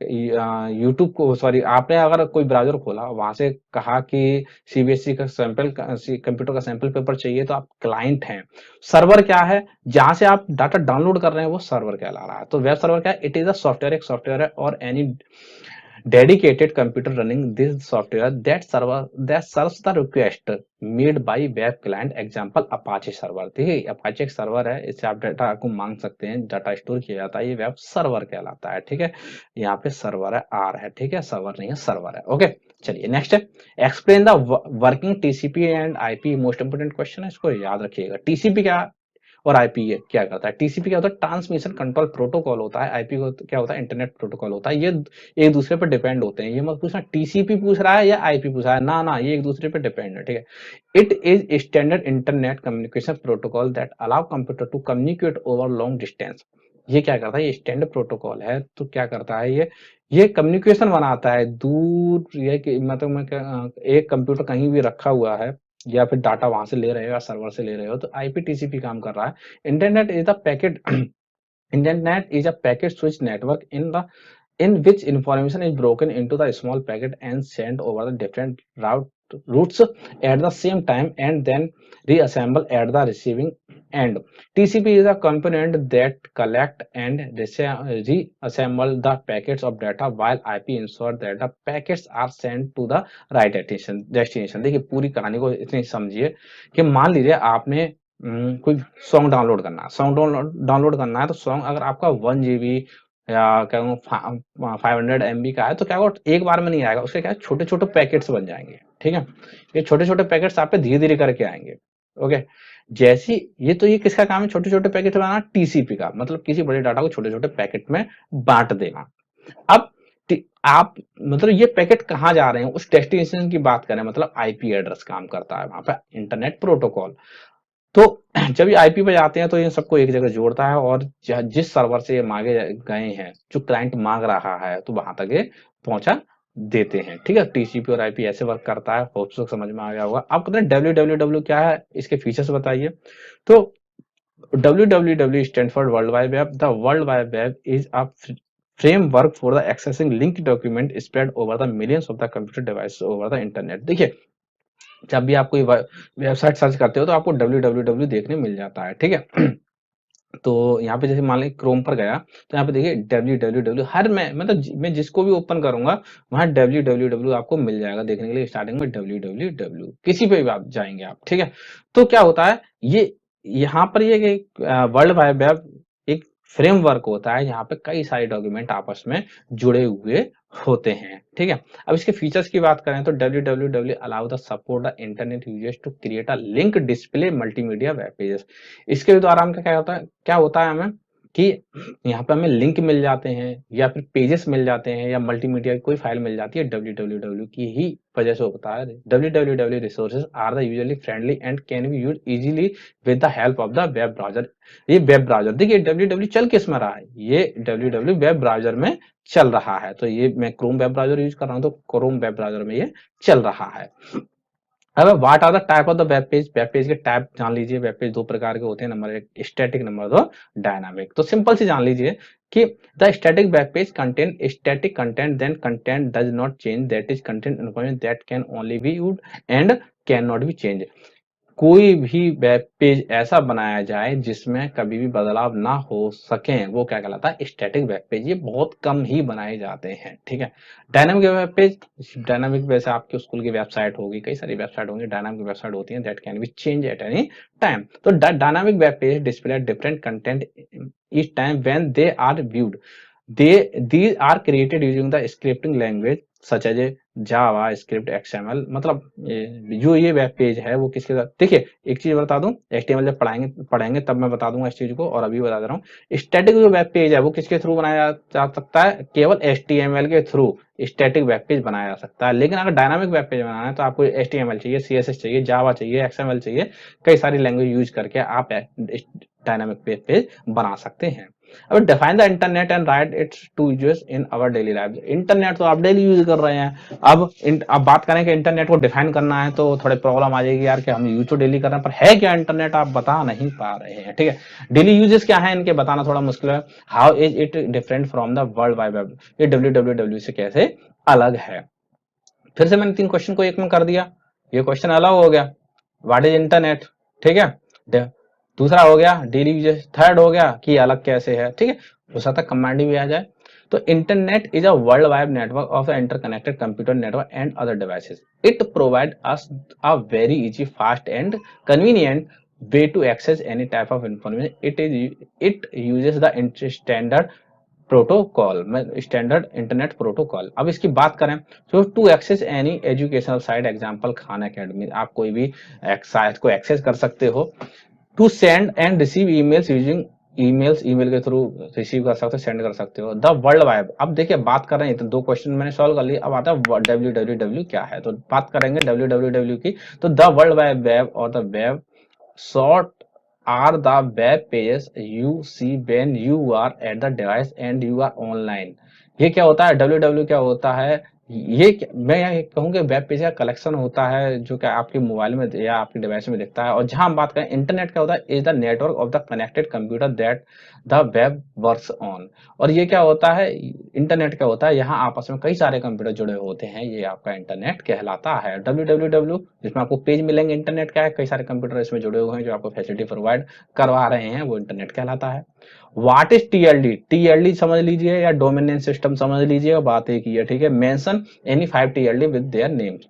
यूट्यूब को, सॉरी, आपने अगर कोई ब्राउजर खोला, वहां से कहा कि सीबीएसई का सैंपल, कंप्यूटर का सैंपल पेपर चाहिए, तो आप क्लाइंट हैं। सर्वर क्या है, जहां से आप डाटा डाउनलोड कर रहे हैं, वो सर्वर कहला रहा है। तो वेब सर्वर क्या है, इट इज अ सॉफ्टवेयर, एक सॉफ्टवेयर है, और any dedicated computer running this software that serves the request made by web client, example apache server। देखिए apache एक सर्वर है, इससे आप डाटा को मांग सकते हैं, डाटा स्टोर किया जाता है, ये वेब सर्वर कहलाता है। ठीक है, यहाँ पे सर्वर है, आर है, ठीक है, सर्वर नहीं है, सर्वर है। ओके, चलिए नेक्स्ट है, explain the working TCP and IP. Most important question है, इसको याद रखिएगा। टीसीपी क्या और आईपी क्या करता है। टीसीपी क्या होता है, ट्रांसमिशन कंट्रोल प्रोटोकॉल होता है। आईपी क्या होता है, इंटरनेट प्रोटोकॉल होता है। ये एक दूसरे पर डिपेंड होते हैं। ये मत पूछना टीसीपी पूछ रहा है या आईपी पूछ रहा है, ना ना, ये एक दूसरे पर डिपेंड है। ठीक है, it is standard internet communication protocol that allow computer to communicate over long distance. ये क्या करता है, ये स्टैंडर्ड प्रोटोकॉल है, तो क्या करता है, ये कम्युनिकेशन बनाता है दूर, ये कि मतलब एक कंप्यूटर कहीं भी रखा हुआ है, या फिर डाटा वहां से ले रहे हो या सर्वर से ले रहे हो, तो आईपी टीसीपी काम कर रहा है। Internet is the packet internet is a packet switch network in which information is broken into the small packet and sent over the different routes at the same time and then reassemble at the receiving end. TCP is a component that collect and reassemble the packets of data, while IP ensure that the packets are sent to the right destination। देखिए पूरी कहानी को इतनी समझिए कि मान लीजिए आपने कोई सॉन्ग डाउनलोड करना है, सॉन्ग डाउनलोड करना है, तो सॉन्ग अगर आपका 1 GB या क्या 500 MB का है, तो क्या होगा, एक बार में नहीं आएगा, उसके क्या छोटे छोटे पैकेट्स बन जाएंगे। ठीक है, ये छोटे छोटे पैकेट्स आप पे धीरे धीरे करके आएंगे। ओके, जैसी ये किसका काम है, छोटे छोटे पैकेट बनाना, टीसीपी का, मतलब किसी बड़े डाटा को छोटे छोटे पैकेट में बांट देना। अब आप मतलब ये पैकेट कहाँ जा रहे हैं, उस डेस्टिनेशन की बात करें, मतलब आईपी एड्रेस काम करता है वहां पे इंटरनेट प्रोटोकॉल। तो जब ये आईपी पे जाते हैं तो इन सबको एक जगह जोड़ता है, और जिस सर्वर से ये मांगे गए हैं, जो क्लाइंट मांग रहा है, तो वहां तक ये पहुंचा देते हैं। ठीक है, टीसीपी और आईपी ऐसे वर्क करता है, होप सो समझ में आ गया होगा। अब कहते हैं www क्या है, इसके फीचर्स बताइए। तो www stand for world wide web. The world wide web is a framework for the accessing linked document spread over the millions of the computer devices over the internet। देखिए, जब भी आप कोई वेबसाइट सर्च करते हो तो आपको www देखने मिल जाता है। ठीक है तो यहाँ पे जैसे मान लीजिए क्रोम पर गया, तो यहाँ पे देखिए www हर मैं जिसको भी ओपन करूंगा वहां www आपको मिल जाएगा देखने के लिए। स्टार्टिंग में www किसी पे भी आप जाएंगे आप। ठीक है, तो क्या होता है ये, यहाँ पर ये वर्ल्ड वाइड वेब एक फ्रेमवर्क होता है, यहाँ पे कई सारे डॉक्यूमेंट आपस में जुड़े हुए होते हैं। ठीक है, अब इसके फीचर्स की बात करें तो www allow the support the internet users to create a link display multimedia web pages. इसके द्वारा हम क्या होता है हमें कि यहाँ पे हमें लिंक मिल जाते हैं या फिर पेजेस मिल जाते हैं या मल्टीमीडिया की कोई फाइल मिल जाती है, www की ही वजह से होता है। www resources are the usually friendly and can be used easily with the help of the web browser. ये वेब ब्राउजर देखिए www चल किस में रहा है, ये www वेब ब्राउजर में चल रहा है। तो ये मैं क्रोम वेब ब्राउजर यूज कर रहा हूँ तो क्रोम वेब ब्राउजर में ये चल रहा है। अब what are the type of the web page. Web page के टाइप जान लीजिए। वेब पेज दो प्रकार के होते हैं, नंबर एक स्टैटिक, नंबर दो डायनामिक। तो सिंपल सी जान लीजिए कि the static web page contain static content, then content does not change, that is content information that can only be used and can not be change. कोई भी web page ऐसा बनाया जाए जिसमें कभी भी बदलाव ना हो सके, वो क्या कहलाता है, स्टैटिक वेब पेज। ये बहुत कम ही बनाए जाते हैं। ठीक है, डायनामिक वेब पेज, डायनामिक वैसे आपके स्कूल की वेबसाइट होगी, कई सारी वेबसाइट होंगी, डायनामिक वेबसाइट होती है that can be change at any time. तो dynamic web page display different content each time when they are viewed. these are created using the scripting language such as JavaScript XML। मतलब जो ये web page है वो किसके साथ, देखिए एक चीज बता दूं, HTML जब पढ़ेंगे तब मैं बता दूंगा इस चीज को, और अभी बता दे रहा हूँ। स्टैटिक जो वेब पेज है वो किसके थ्रू बनाया जा सकता है, केवल HTML के थ्रू स्टैटिक वेब पेज बनाया जा सकता है। लेकिन अगर डायनामिक वेब पेज बनाना है तो आपको HTML चाहिए, CSS चाहिए, जावा चाहिए, XML चाहिए, कई सारी लैंग्वेज यूज करके आप डायनामिक वेब पेज बना सकते हैं। अब define the internet and write its two users in our daily life. Internet तो आप डेली यूज कर रहे हैं। अब बात करें कि इंटरनेट को डिफाइन करना है तो थोड़ी प्रॉब्लम आ जाएगी यार कि हम यूज तो डेली कर रहे हैं पर है क्या इंटरनेट, आप बता नहीं पा रहे हैं। ठीक है, डेली यूजेस क्या है इनके बताना थोड़ा मुश्किल है। How is it different from the world wide web, ये www से कैसे अलग है। फिर से मैंने 3 क्वेश्चन को एक में कर दिया, ये क्वेश्चन अलग हो गया, व्हाट इज इंटरनेट। ठीक है, दूसरा हो गया डेली यूजेस, थर्ड हो गया कि अलग कैसे है। ठीक है, हो सकता है कमांड भी आ जाए। तो internet is a world wide network of interconnected computer network and other devices. It provide us a very easy, fast and convenient way to access any type of information। it uses the standard protocol में standard internet protocol. अब इसकी बात करें तो to access any educational site, example Khan Academy, आप कोई भी site को एक्सेस कर सकते हो। To send and receive emails using emails, email के थ्रू रिसीव कर सकते हो, सेंड कर सकते हो। द वर्ल्ड वाइड, अब देखिए बात कर रहे हैं तो 2 क्वेश्चन मैंने सॉल्व कर लिए। अब आता है www क्या है, तो बात करेंगे www की। तो द वर्ल्ड वाइड वेब और the web short are the web pages you see when you are at the device and you are online। ये क्या होता है, www क्या होता है, मैं यहाँ कहूँगा वेब पेज का कलेक्शन होता है जो कि आपके मोबाइल में या आपके डिवाइस में दिखता है। और जहां हम बात करें इंटरनेट क्या होता है, is the network of the connected computer that the web works on. और ये क्या होता है, इंटरनेट क्या होता है, यहाँ आपस में कई सारे कंप्यूटर जुड़े होते हैं, ये आपका इंटरनेट कहलाता है। www जिसमें आपको पेज मिलेंगे, इंटरनेट क्या है, कई सारे कंप्यूटर इसमें जुड़े हुए हैं जो आपको फैसिलिटी प्रोवाइड करवा रहे हैं, वो इंटरनेट कहलाता है। व्हाट इज TLD, TLD समझ लीजिए या डोमेन नेम सिस्टम समझ लीजिए, बात एक ही है। ठीक है, mention any 5 TLD with their names.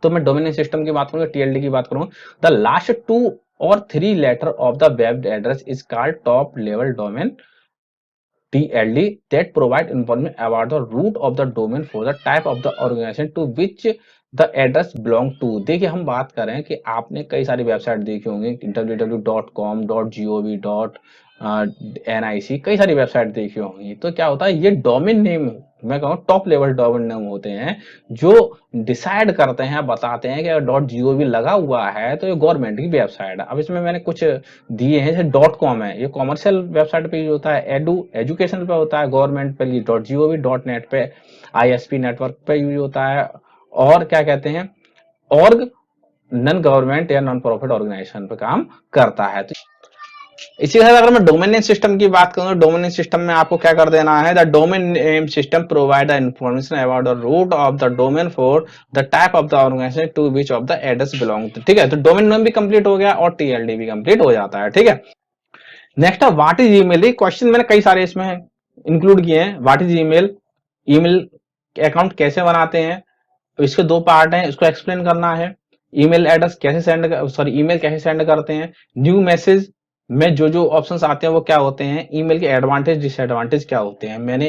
तो मैं डोमेन सिस्टम की बात करूंगा, TLD की बात करूंगा, the last 2 or 3 letter of the web address is called top level domain, TLD, that provide information about the root of the domain for the type of the organization to which the address belong to। देखिए हम बात कर रहे हैं कि आपने कई सारी वेबसाइट देखी होंगी, www.com, .gov, .nic, कई सारी वेबसाइट देखी होंगी। तो क्या होता है, ये डोमेन नेम मैं कहूँ टॉप लेवल डोमेन नेम होते हैं, जो डिसाइड करते हैं, बताते हैं कि अगर .gov लगा हुआ है तो ये गवर्नमेंट की वेबसाइट है। अब इसमें मैंने कुछ दिए हैं, जैसे .com है, ये कॉमर्शियल वेबसाइट पे यूज होता है, एजुकेशन पे होता है, गवर्नमेंट पे .gov .net पे, ISP नेटवर्क पे यूज होता है, और क्या कहते हैं, ऑर्ग नॉन गवर्नमेंट या नॉन प्रॉफिट ऑर्गेनाइजेशन पे काम करता है। तो इसी तरह अगर मैं डोमेन नेम सिस्टम की बात करूं, डोमेन नेम सिस्टम में आपको क्या कर देना है, the domain name system provide the information about the root of the domain for the type of the organization to which of the address belong. ठीक है, तो डोमेन नेम भी कंप्लीट हो गया और TLD भी कंप्लीट हो जाता है। ठीक है, नेक्स्ट है व्हाट इज ईमेल। ये क्वेश्चन मैंने कई सारे इसमें इंक्लूड किए हैं। What is email, email account कैसे बनाते हैं, इसके दो पार्ट हैं, इसको एक्सप्लेन करना है। ईमेल एड्रेस कैसे सेंड, सॉरी ईमेल कैसे सेंड करते हैं, न्यू मैसेज में जो जो ऑप्शंस आते हैं वो क्या होते हैं, ईमेल के एडवांटेज डिसएडवांटेज क्या होते हैं। मैंने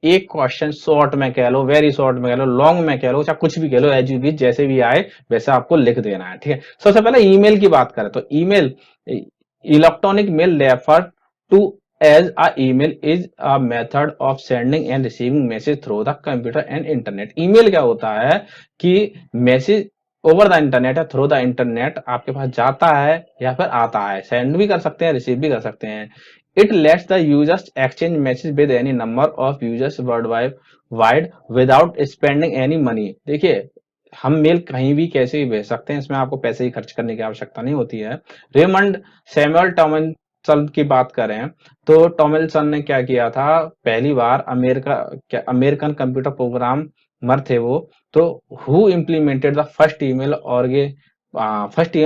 एक क्वेश्चन शॉर्ट में कह लो, वेरी शॉर्ट में कह लो, लॉन्ग में कह लो, चाहे कुछ भी कह लो, एज यू विश, जैसे भी आए वैसे आपको लिख देना है। ठीक है, सबसे पहले ईमेल की बात करें तो email, electronic mail refer to as a email is a method of sending and receiving message through the computer and internet। Email क्या होता है कि मैसेज ओवर द इंटरनेट है, थ्रू द इंटरनेट आपके पास जाता है या फिर आता है, सेंड भी कर सकते हैं, रिसीव भी कर सकते हैं। It let's the users exchange message with any number of users world wide without spending any money. देखिए, हम मेल कहीं भी कैसे भी भेज सकते हैं, इसमें आपको पैसे ही खर्च करने की आवश्यकता नहीं होती है। रेमंड सैमुअल टॉमिन्सन की बात करें तो टॉमिन्सन ने क्या किया था, पहली बार अमेरिकन कंप्यूटर प्रोग्रामर थे वो, तो who implemented the first email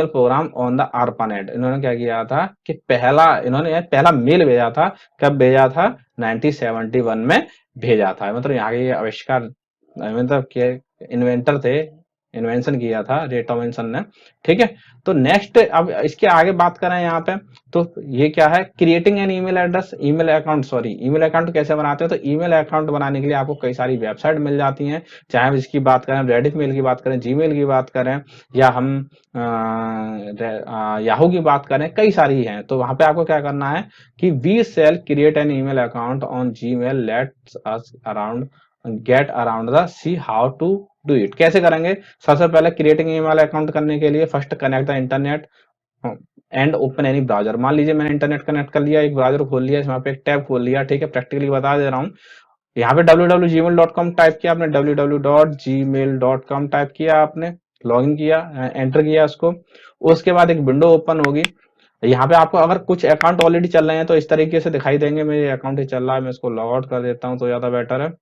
program on the ARPANET। इन्होंने क्या किया था कि इन्होंने पहला मेल भेजा था, कब भेजा था, 1971 में भेजा था। मतलब यहाँ के आविष्कार, मतलब के इन्वेंटर थे, इन्वेंशन किया था रे टॉमिन्सन ने। ठीक है, तो नेक्स्ट अब इसके आगे बात करें यहाँ पे, तो ये क्या है, creating an email address, email account, sorry email account कैसे बनाते हैं। तो ईमेल अकाउंट बनाने के लिए आपको कई सारी वेबसाइट मिल जाती हैं, चाहे हम इसकी बात करें, रेडिफ मेल की बात करें, जीमेल की बात करें, या हम याहू की बात करें, कई सारी हैं। तो वहां पे आपको क्या करना है कि we shall create an email account on Gmail, let's us around get around the see how to do it. कैसे करेंगे, सबसे पहले क्रिएटिंग ईमेल अकाउंट करने के लिए first connect the internet and open any browser. मान लीजिए मैंने इंटरनेट कनेक्ट कर लिया, एक ब्राउजर खोल लिया, इसमें पे एक टैब खोल लिया। ठीक है, प्रैक्टिकली बता दे रहा हूँ। यहाँ पे www.gmail.com टाइप किया आपने, www.gmail.com टाइप किया आपने, लॉगिन किया, एंटर किया उसको, उसके बाद एक विंडो ओपन होगी। यहाँ पे आपको अगर कुछ अकाउंट ऑलरेडी चल रहे हैं तो इस तरीके से दिखाई देंगे, मेरे अकाउंट ही चल रहा है, मैं इसको लॉग आउट कर देता हूँ तो ज्यादा बेटर है।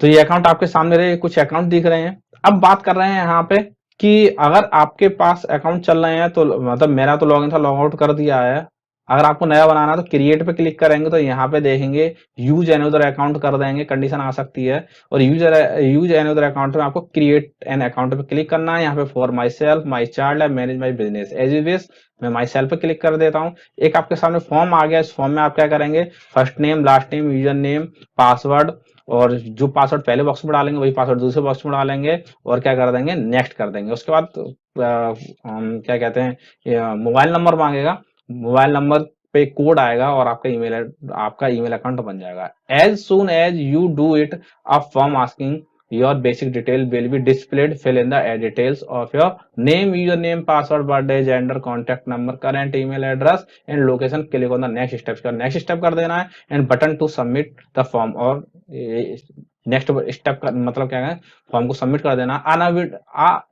तो ये अकाउंट आपके सामने रहे, कुछ अकाउंट दिख रहे हैं। अब बात कर रहे हैं यहाँ पे कि अगर आपके पास अकाउंट चल रहे हैं तो, मतलब मेरा तो लॉगिन था, लॉग आउट कर दिया है। अगर आपको नया बनाना है तो क्रिएट पे क्लिक करेंगे तो यहाँ पे देखेंगे यूज एनदर अकाउंट कर देंगे, कंडीशन आ सकती है। और यूज एनदर अकाउंट में आपको क्रिएट एन अकाउंट पे क्लिक करना है। यहाँ पे for myself, my child, manage my business as you wish, मैं माई सेल्फ पे क्लिक कर देता हूँ। एक आपके सामने फॉर्म आ गया, इस फॉर्म में आप क्या करेंगे, first name, last name, user name, password, और जो पासवर्ड पहले बॉक्स में डालेंगे वही पासवर्ड दूसरे बॉक्स में डालेंगे, और क्या कर देंगे, नेक्स्ट कर देंगे। उसके बाद क्या कहते हैं, मोबाइल नंबर मांगेगा, मोबाइल नंबर पे कोड आएगा और आपका ईमेल अकाउंट बन जाएगा। As soon as you do it, a form asking your basic detail will be displayed. Fill in the details of your name, username, password, birthday, gender, contact number, current email address and location. Click on the next step का next step कर देना है, and button to submit the form, और next step का मतलब क्या है, form को सबमिट कर देना।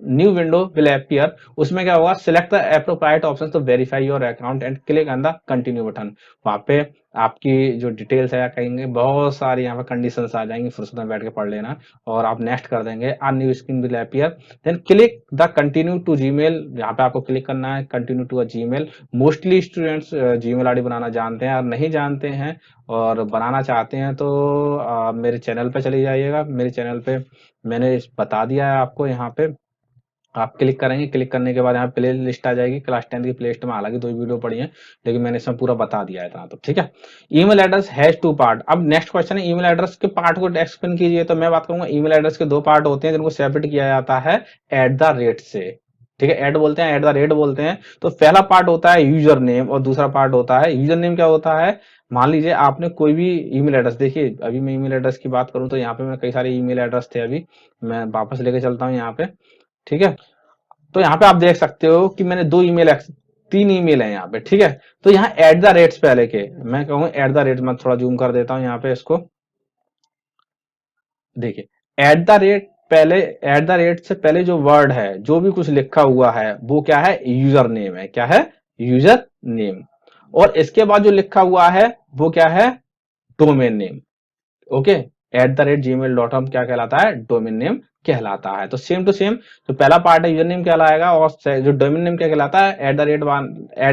न्यू विंडो विल अपीयर, उसमें क्या होगा, select the appropriate option to verify your account and click on the continue button. वहां पे आपकी जो डिटेल्स है कहेंगे, बहुत सारी यहाँ पे कंडीशंस आ जाएंगी, फुर्सत में बैठ के पढ़ लेना, और आप नेक्स्ट कर देंगे। A new screen will appear, then click the continue to Gmail, यहाँ पे आपको क्लिक करना है continue to a Gmail. Mostly students Gmail ID बनाना जानते हैं, और नहीं जानते हैं और बनाना चाहते हैं तो मेरे चैनल पे चले जाइएगा। मेरे चैनल पे मैंने बता दिया है आपको, यहाँ पे आप क्लिक करेंगे, क्लिक करने के बाद यहाँ प्ले लिस्ट आ जाएगी, क्लास 10 की प्ले लिस्ट में, हालांकि 2 वीडियो पड़ी है लेकिन मैंने इसमें पूरा बता दिया है इतना, तो ठीक है। Email address has 2 part. अब नेक्स्ट क्वेश्चन है, ईमेल एड्रेस के पार्ट को एक्सप्लेन कीजिए। तो मैं बात करूंगा, ईमेल एड्रेस के 2 पार्ट होते हैं जिनको सेपरेट किया जाता है @ से। ठीक है, एड बोलते हैं, @ बोलते हैं। तो पहला पार्ट होता है यूजर नेम और दूसरा पार्ट होता है, यूजर नेम क्या होता है, मान लीजिए आपने कोई भी ईमेल एड्रेस, देखिए अभी मैं ईमेल एड्रेस की बात करूं तो यहाँ पे मैं कई सारे ईमेल एड्रेस थे, अभी मैं वापस लेके चलता हूँ यहाँ पे। ठीक है, तो यहाँ पे आप देख सकते हो कि मैंने तीन ईमेल है यहाँ पे। ठीक है, तो यहाँ एट द रेट्स पहले के, मैं कहूँ एट द रेट, मैं थोड़ा जूम कर देता हूँ यहाँ पे इसको। देखिए एट द रेट पहले, एट द रेट से पहले जो वर्ड है, जो भी कुछ लिखा हुआ है वो क्या है, यूजर नेम है। क्या है, यूजर नेम। और इसके बाद जो लिखा हुआ है वो क्या है, domain name. Okay, at the rate gmail.com क्या कहलाता है, डोमेन नेम कहलाता है। तो सेम टू सेम, तो पहला पार्ट है यूजर नेम कहलाएगा, और जो डोमेन नेम क्या कहलाता है, एट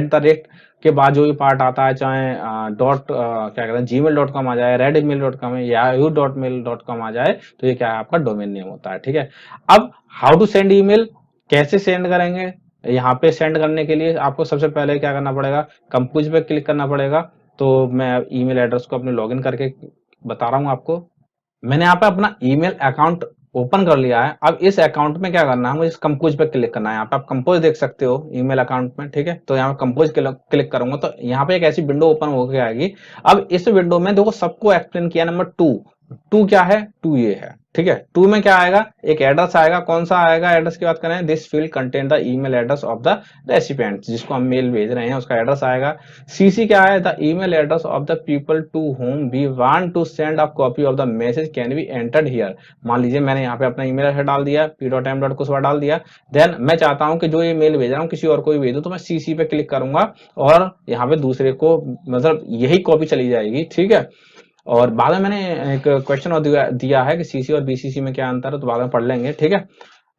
द रेट के बाद जो भी पार्ट आता है, चाहे डॉट क्या कहते हैं gmail.com आ जाए, redemail.com है, yahoo.mail.com आ जाए, तो ये क्या है, आपका डोमेन नेम होता है। ठीक है, अब हाउ टू सेंड ईमेल, कैसे सेंड करेंगे। यहाँ पे सेंड करने के लिए आपको सबसे पहले क्या करना पड़ेगा, कंपोज पे क्लिक करना पड़ेगा। तो मैं ईमेल एड्रेस को अपने लॉगिन करके बता रहा हूं आपको। मैंने यहाँ पे अपना ईमेल अकाउंट ओपन कर लिया है। अब इस अकाउंट में क्या करना है, मुझे कंपोज पे क्लिक करना है। यहाँ पे आप कंपोज देख सकते हो ईमेल अकाउंट में। ठीक है, तो यहाँ कंपोज क्लिक करूंगा तो यहाँ पे एक ऐसी विंडो ओपन होकर आएगी। अब इस विंडो में देखो, सबको एक्सप्लेन किया, नंबर टू, टू क्या है, टू ये है। ठीक है, टू में क्या आएगा, एक एड्रेस आएगा। कौन सा आएगा, एड्रेस की बात करें, this field contain the email address of the recipient, जिसको हम मेल भेज रहे हैं उसका एड्रेस आएगा। सीसी क्या है, the email address of the people to whom we want to send a copy of the message can be entered here. मान लीजिए मैंने यहाँ पे अपना ईमेल एड्रेस डाल दिया, p.m.कुछ डाल दिया। देन मैं चाहता हूँ कि जो ये मेल भेज रहा हूँ किसी और को भी भेजूं, तो मैं सीसी पे क्लिक करूंगा और यहाँ पे दूसरे को, मतलब यही कॉपी चली जाएगी। ठीक है, और बाद में मैंने एक क्वेश्चन और दिया है कि सीसी और बीसीसी में क्या अंतर है, तो बाद में पढ़ लेंगे। ठीक है,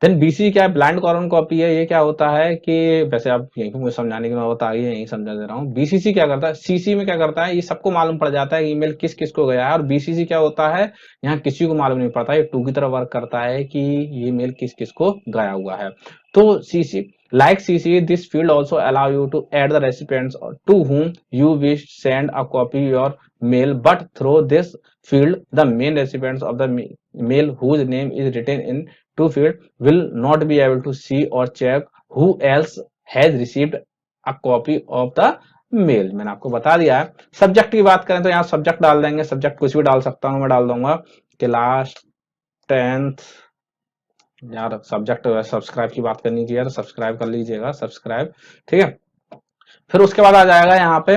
देन बीसी क्या है, ब्लाइंड कॉर्बन कॉपी है। ये क्या होता है कि वैसे आप यहीं पे मुझे समझाने की नौबत आ गई है, यहीं समझा दे रहा हूँ। बीसीसी क्या करता है, सीसी में क्या करता है, ये सबको मालूम पड़ जाता है ईमेल किस किस को गया है। और बीसीसी क्या होता है, यहाँ किसी को मालूम नहीं पड़ता, ये टू की तरह वर्क करता है कि ये मेल किस किस को गया हुआ है। तो CC, like CC, this field also allow you to add the recipients to whom you wish send a copy your mail, but through this field the main recipients of the mail whose name is written in to field will not be able to see or check who else has received a copy of the mail. मैंने आपको बता दिया है। Subject की बात करें तो यहाँ सब्जेक्ट डाल देंगे, सब्जेक्ट कुछ भी डाल सकता हूँ, मैं डाल दूंगा क्लास 10th। यार सब्जेक्ट सब्सक्राइब की बात करनी चाहिए, तो सब्सक्राइब कर लीजिएगा, सब्सक्राइब। ठीक है, फिर उसके बाद आ जाएगा यहाँ पे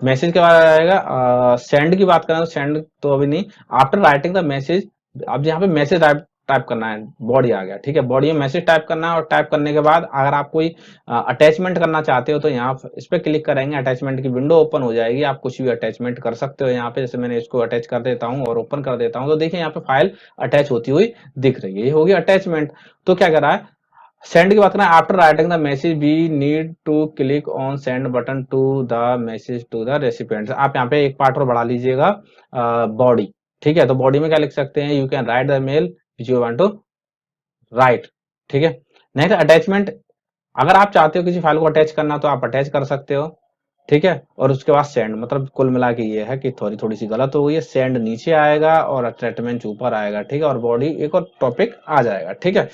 मैसेज के बाद आ जाएगा सेंड की बात करें तो सेंड तो अभी नहीं, आफ्टर राइटिंग द मैसेज। अब यहाँ पे मैसेज टाइप टाइप करना है, बॉडी आ गया। ठीक है, बॉडी में मैसेज टाइप करना है, और टाइप करने के बाद अगर आप कोई अटैचमेंट करना चाहते हो तो यहाँ इस पे क्लिक करेंगे, अटैचमेंट की विंडो ओपन हो जाएगी। आप कुछ भी अटैचमेंट कर सकते हो यहाँ पे, जैसे मैंने इसको अटैच कर देता हूँ और ओपन कर देता हूँ, तो देखिए यहाँ पे फाइल अटैच होती हुई दिख रही है। ये होगी अटैचमेंट। तो क्या कर रहा है, सेंड की बात करें, after writing the message we need to click on send button to the message to the recipient. आप यहाँ पे एक पार्ट और बढ़ा लीजिएगा, बॉडी। ठीक है, तो बॉडी में क्या लिख सकते हैं, you can write the mail which you want to write. ठीक है, नेक्स्ट अटैचमेंट, अगर आप चाहते हो किसी फाइल को अटैच करना तो आप अटैच कर सकते हो। ठीक है, और उसके बाद सेंड, मतलब कुल मिला के ये है कि थोड़ी थोड़ी सी गलत हो गई है, सेंड नीचे आएगा और अटैचमेंट ऊपर आएगा। ठीक है, और बॉडी एक और टॉपिक आ जाएगा। ठीक है,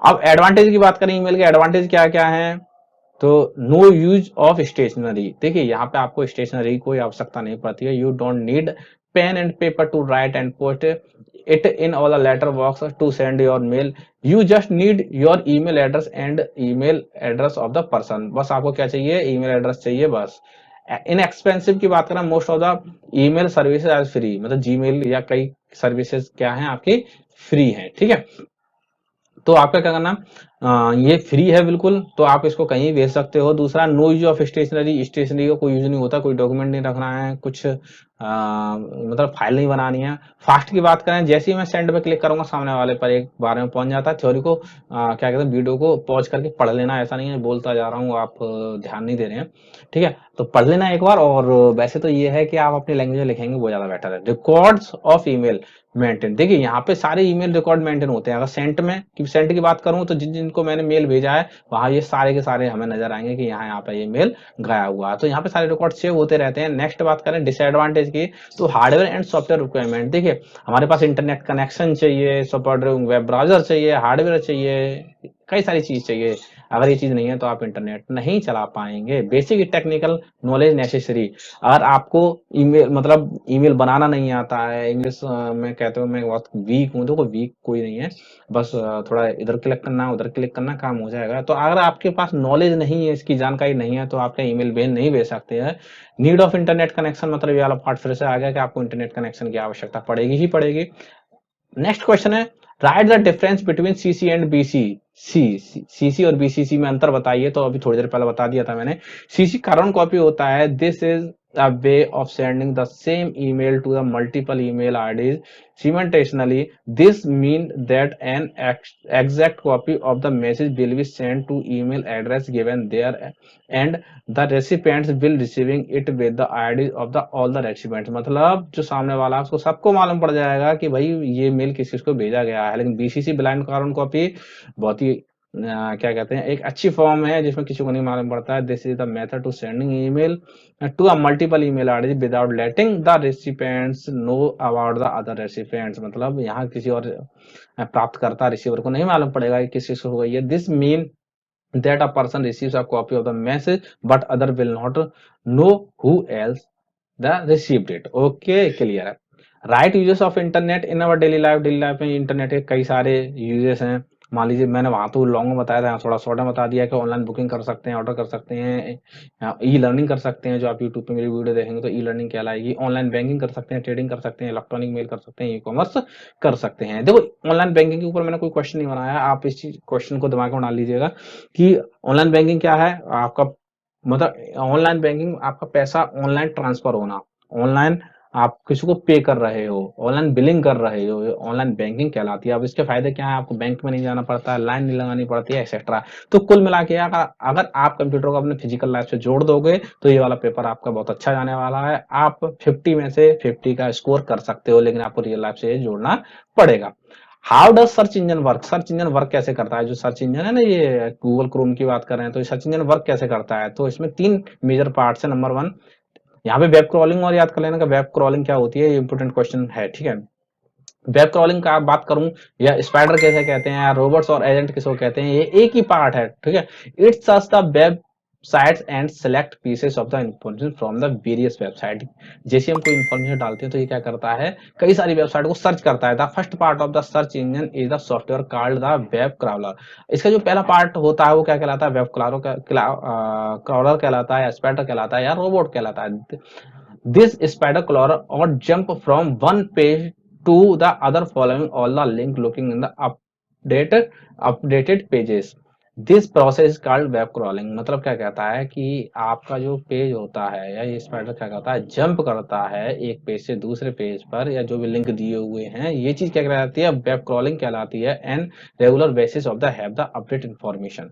अब एडवांटेज की बात करें, ईमेल के एडवांटेज क्या क्या है, तो नो यूज ऑफ स्टेशनरी। देखिए यहाँ पे आपको स्टेशनरी की कोई आवश्यकता नहीं पड़ती है। You don't need pen and paper to write and post it in all the letter box to send your mail. You just need your email address and email address of the person. बस आपको क्या चाहिए, email address चाहिए बस। इन expensive की बात करें, most of the email services are free, मतलब जीमेल या कई सर्विसेज क्या है आपकी, फ्री है। ठीक है, तो आपका क्या करना, ये फ्री है बिल्कुल, तो आप इसको कहीं भेज सकते हो। दूसरा, no use of stationery, stationery का कोई यूज नहीं होता, कोई डॉक्यूमेंट नहीं रखना है, कुछ मतलब फाइल नहीं बनानी है। फास्ट की बात करें, जैसे ही मैं सेंड पे क्लिक करूंगा सामने वाले पर एक बार में पहुंच जाता है। थ्योरी को क्या कहते हैं, वीडियो को पॉज करके पढ़ लेना, ऐसा नहीं है बोलता जा रहा हूँ आप ध्यान नहीं दे रहे हैं। ठीक है, तो पढ़ लेना एक बार। और वैसे तो ये है कि आप अपनी लैंग्वेज में लिखेंगे वो ज्यादा बेटर है। रिकॉर्ड्स ऑफ ईमेल मेंटेन, देखिए यहाँ पे सारे ईमेल रिकॉर्ड मेंटेन होते हैं। अगर सेंट में सेंट की बात करूं तो जिन जिनको मैंने मेल भेजा है वहां ये सारे के सारे हमें नजर आएंगे कि यहाँ पे ये मेल गया हुआ है, तो यहाँ पे सारे रिकॉर्ड सेव होते रहते हैं। नेक्स्ट बात करें डिसएडवांटेज की, तो हार्डवेयर एंड सॉफ्टवेयर रिक्वायरमेंट। देखिए हमारे पास इंटरनेट कनेक्शन चाहिए, सपोर्ट वेब ब्राउजर चाहिए, हार्डवेयर चाहिए, कई सारी चीज चाहिए। अगर ये चीज नहीं है तो आप इंटरनेट नहीं चला पाएंगे। Basic technical knowledge necessary. अगर आपको ईमेल मतलब ईमेल बनाना नहीं आता है, इंग्लिश में कहते हो मैं बहुत वीक हूँ, तो वीक कोई नहीं है, बस थोड़ा इधर क्लिक करना उधर क्लिक करना काम हो जाएगा। तो अगर आपके पास नॉलेज नहीं है, इसकी जानकारी नहीं है, तो आपका ईमेल भेज नहीं भेज सकते हैं। नीड ऑफ इंटरनेट कनेक्शन, मतलब ये वाला पार्ट फिर से आ गया कि आपको इंटरनेट कनेक्शन की आवश्यकता पड़ेगी ही पड़ेगी। नेक्स्ट क्वेश्चन है, write the difference between CC and BC. CC और बीसीसी में अंतर बताइए। तो अभी थोड़ी देर पहले बता दिया था मैंने। सीसी कार्बन कॉपी होता है, this is a way of sending the same email to the multiple email IDs simultaneously. This means that an exact copy of the message will be sent to email address given there, and the recipients will receiving it with the IDs of the all the recipients। मतलब जो सामने वाला है उसको सबको मालूम पड़ जाएगा कि भाई ये मेल किस किस को भेजा गया है। लेकिन बीसीसी ब्लाइंड कार्बन कॉपी बहुत ही क्या कहते हैं, एक अच्छी फॉर्म है जिसमें किसी को नहीं मालूम पड़ता है। This is the method to sending email to a multiple email ID without letting the recipients know about the other recipients. मतलब यहाँ किसी और प्राप्तकर्ता रिसीवर को नहीं मालूम पड़ेगा कि किस किस को हो गई है। This mean that a person receives a copy of the message but other will not know who else the received it। okay, clear है। Right uses of internet in our daily life. Daily life में internet के कई सारे uses हैं। मान लीजिए मैंने वहां तो लॉन्ग में बताया था, थोड़ा शॉर्ट में बता दिया कि ऑनलाइन बुकिंग कर सकते हैं, ऑर्डर कर सकते हैं, ई लर्निंग कर सकते हैं। जो आप यूट्यूब पे मेरी वीडियो देखेंगे तो ई लर्निंग कहलाएगी। ऑनलाइन बैंकिंग कर सकते हैं, ट्रेडिंग कर सकते हैं, इलेक्ट्रॉनिक मेल कर सकते हैं, ई कॉमर्स कर सकते हैं। देखो ऑनलाइन बैंकिंग के ऊपर मैंने कोई क्वेश्चन नहीं बनाया, आप इस क्वेश्चन को दिमाग में डाल लीजिएगा कि ऑनलाइन बैंकिंग क्या है। आपका मतलब ऑनलाइन बैंकिंग आपका पैसा ऑनलाइन ट्रांसफर होना, ऑनलाइन आप किसी को पे कर रहे हो, ऑनलाइन बिलिंग कर रहे हो, ऑनलाइन बैंकिंग कहलाती है। अब इसके फायदे क्या है, आपको बैंक में नहीं जाना पड़ता है, लाइन नहीं लगानी पड़ती है, एक्सेट्रा। तो कुल मिला के अगर आप कंप्यूटर को अपने फिजिकल लाइफ से जोड़ दोगे तो ये वाला पेपर आपका बहुत अच्छा जाने वाला है। आप 50 में से 50 का स्कोर कर सकते हो, लेकिन आपको रियल लाइफ से जोड़ना पड़ेगा। How does search engine work. Search engine work कैसे करता है। जो सर्च इंजन है ना, ये गूगल क्रोम की बात कर रहे हैं, तो सर्च इंजन वर्क कैसे करता है। तो इसमें 3 मेजर पार्ट्स है। नंबर 1 यहाँ पे वेब क्रॉलिंग, और याद कर लेना कि वेब क्रॉलिंग क्या होती है, ये इंपोर्टेंट क्वेश्चन है, ठीक है। वेब क्रॉलिंग का बात करूं या स्पाइडर कैसे कहते हैं या रोबोट्स और एजेंट किसको कहते हैं, ये एक ही पार्ट है, ठीक है। It's search the web sites and select pieces of the information from the various website. जैसे हम कोई इंफॉर्मेशन डालते हैं तो ये क्या करता है, कई सारी वेबसाइट को सर्च करता है। The first part of the search engine is the software called the web crawler. इसका जो पहला पार्ट होता है वो क्या कहलाता है, वेब क्रॉलर कहलाता है, स्पाइडर कहलाता है या रोबोट कहलाता है। This spider crawler or jump from one page to the other following all the link looking in the updated pages। This process called web crawling. मतलब क्या कहता है कि आपका जो पेज होता है या ये स्पाइडर क्या करता है, जंप करता है एक पेज से दूसरे पेज पर, या जो भी लिंक दिए हुए हैं, ये चीज क्या कहलाती है, वेब क्रॉलिंग कहलाती है। And regular basis of the have the update information.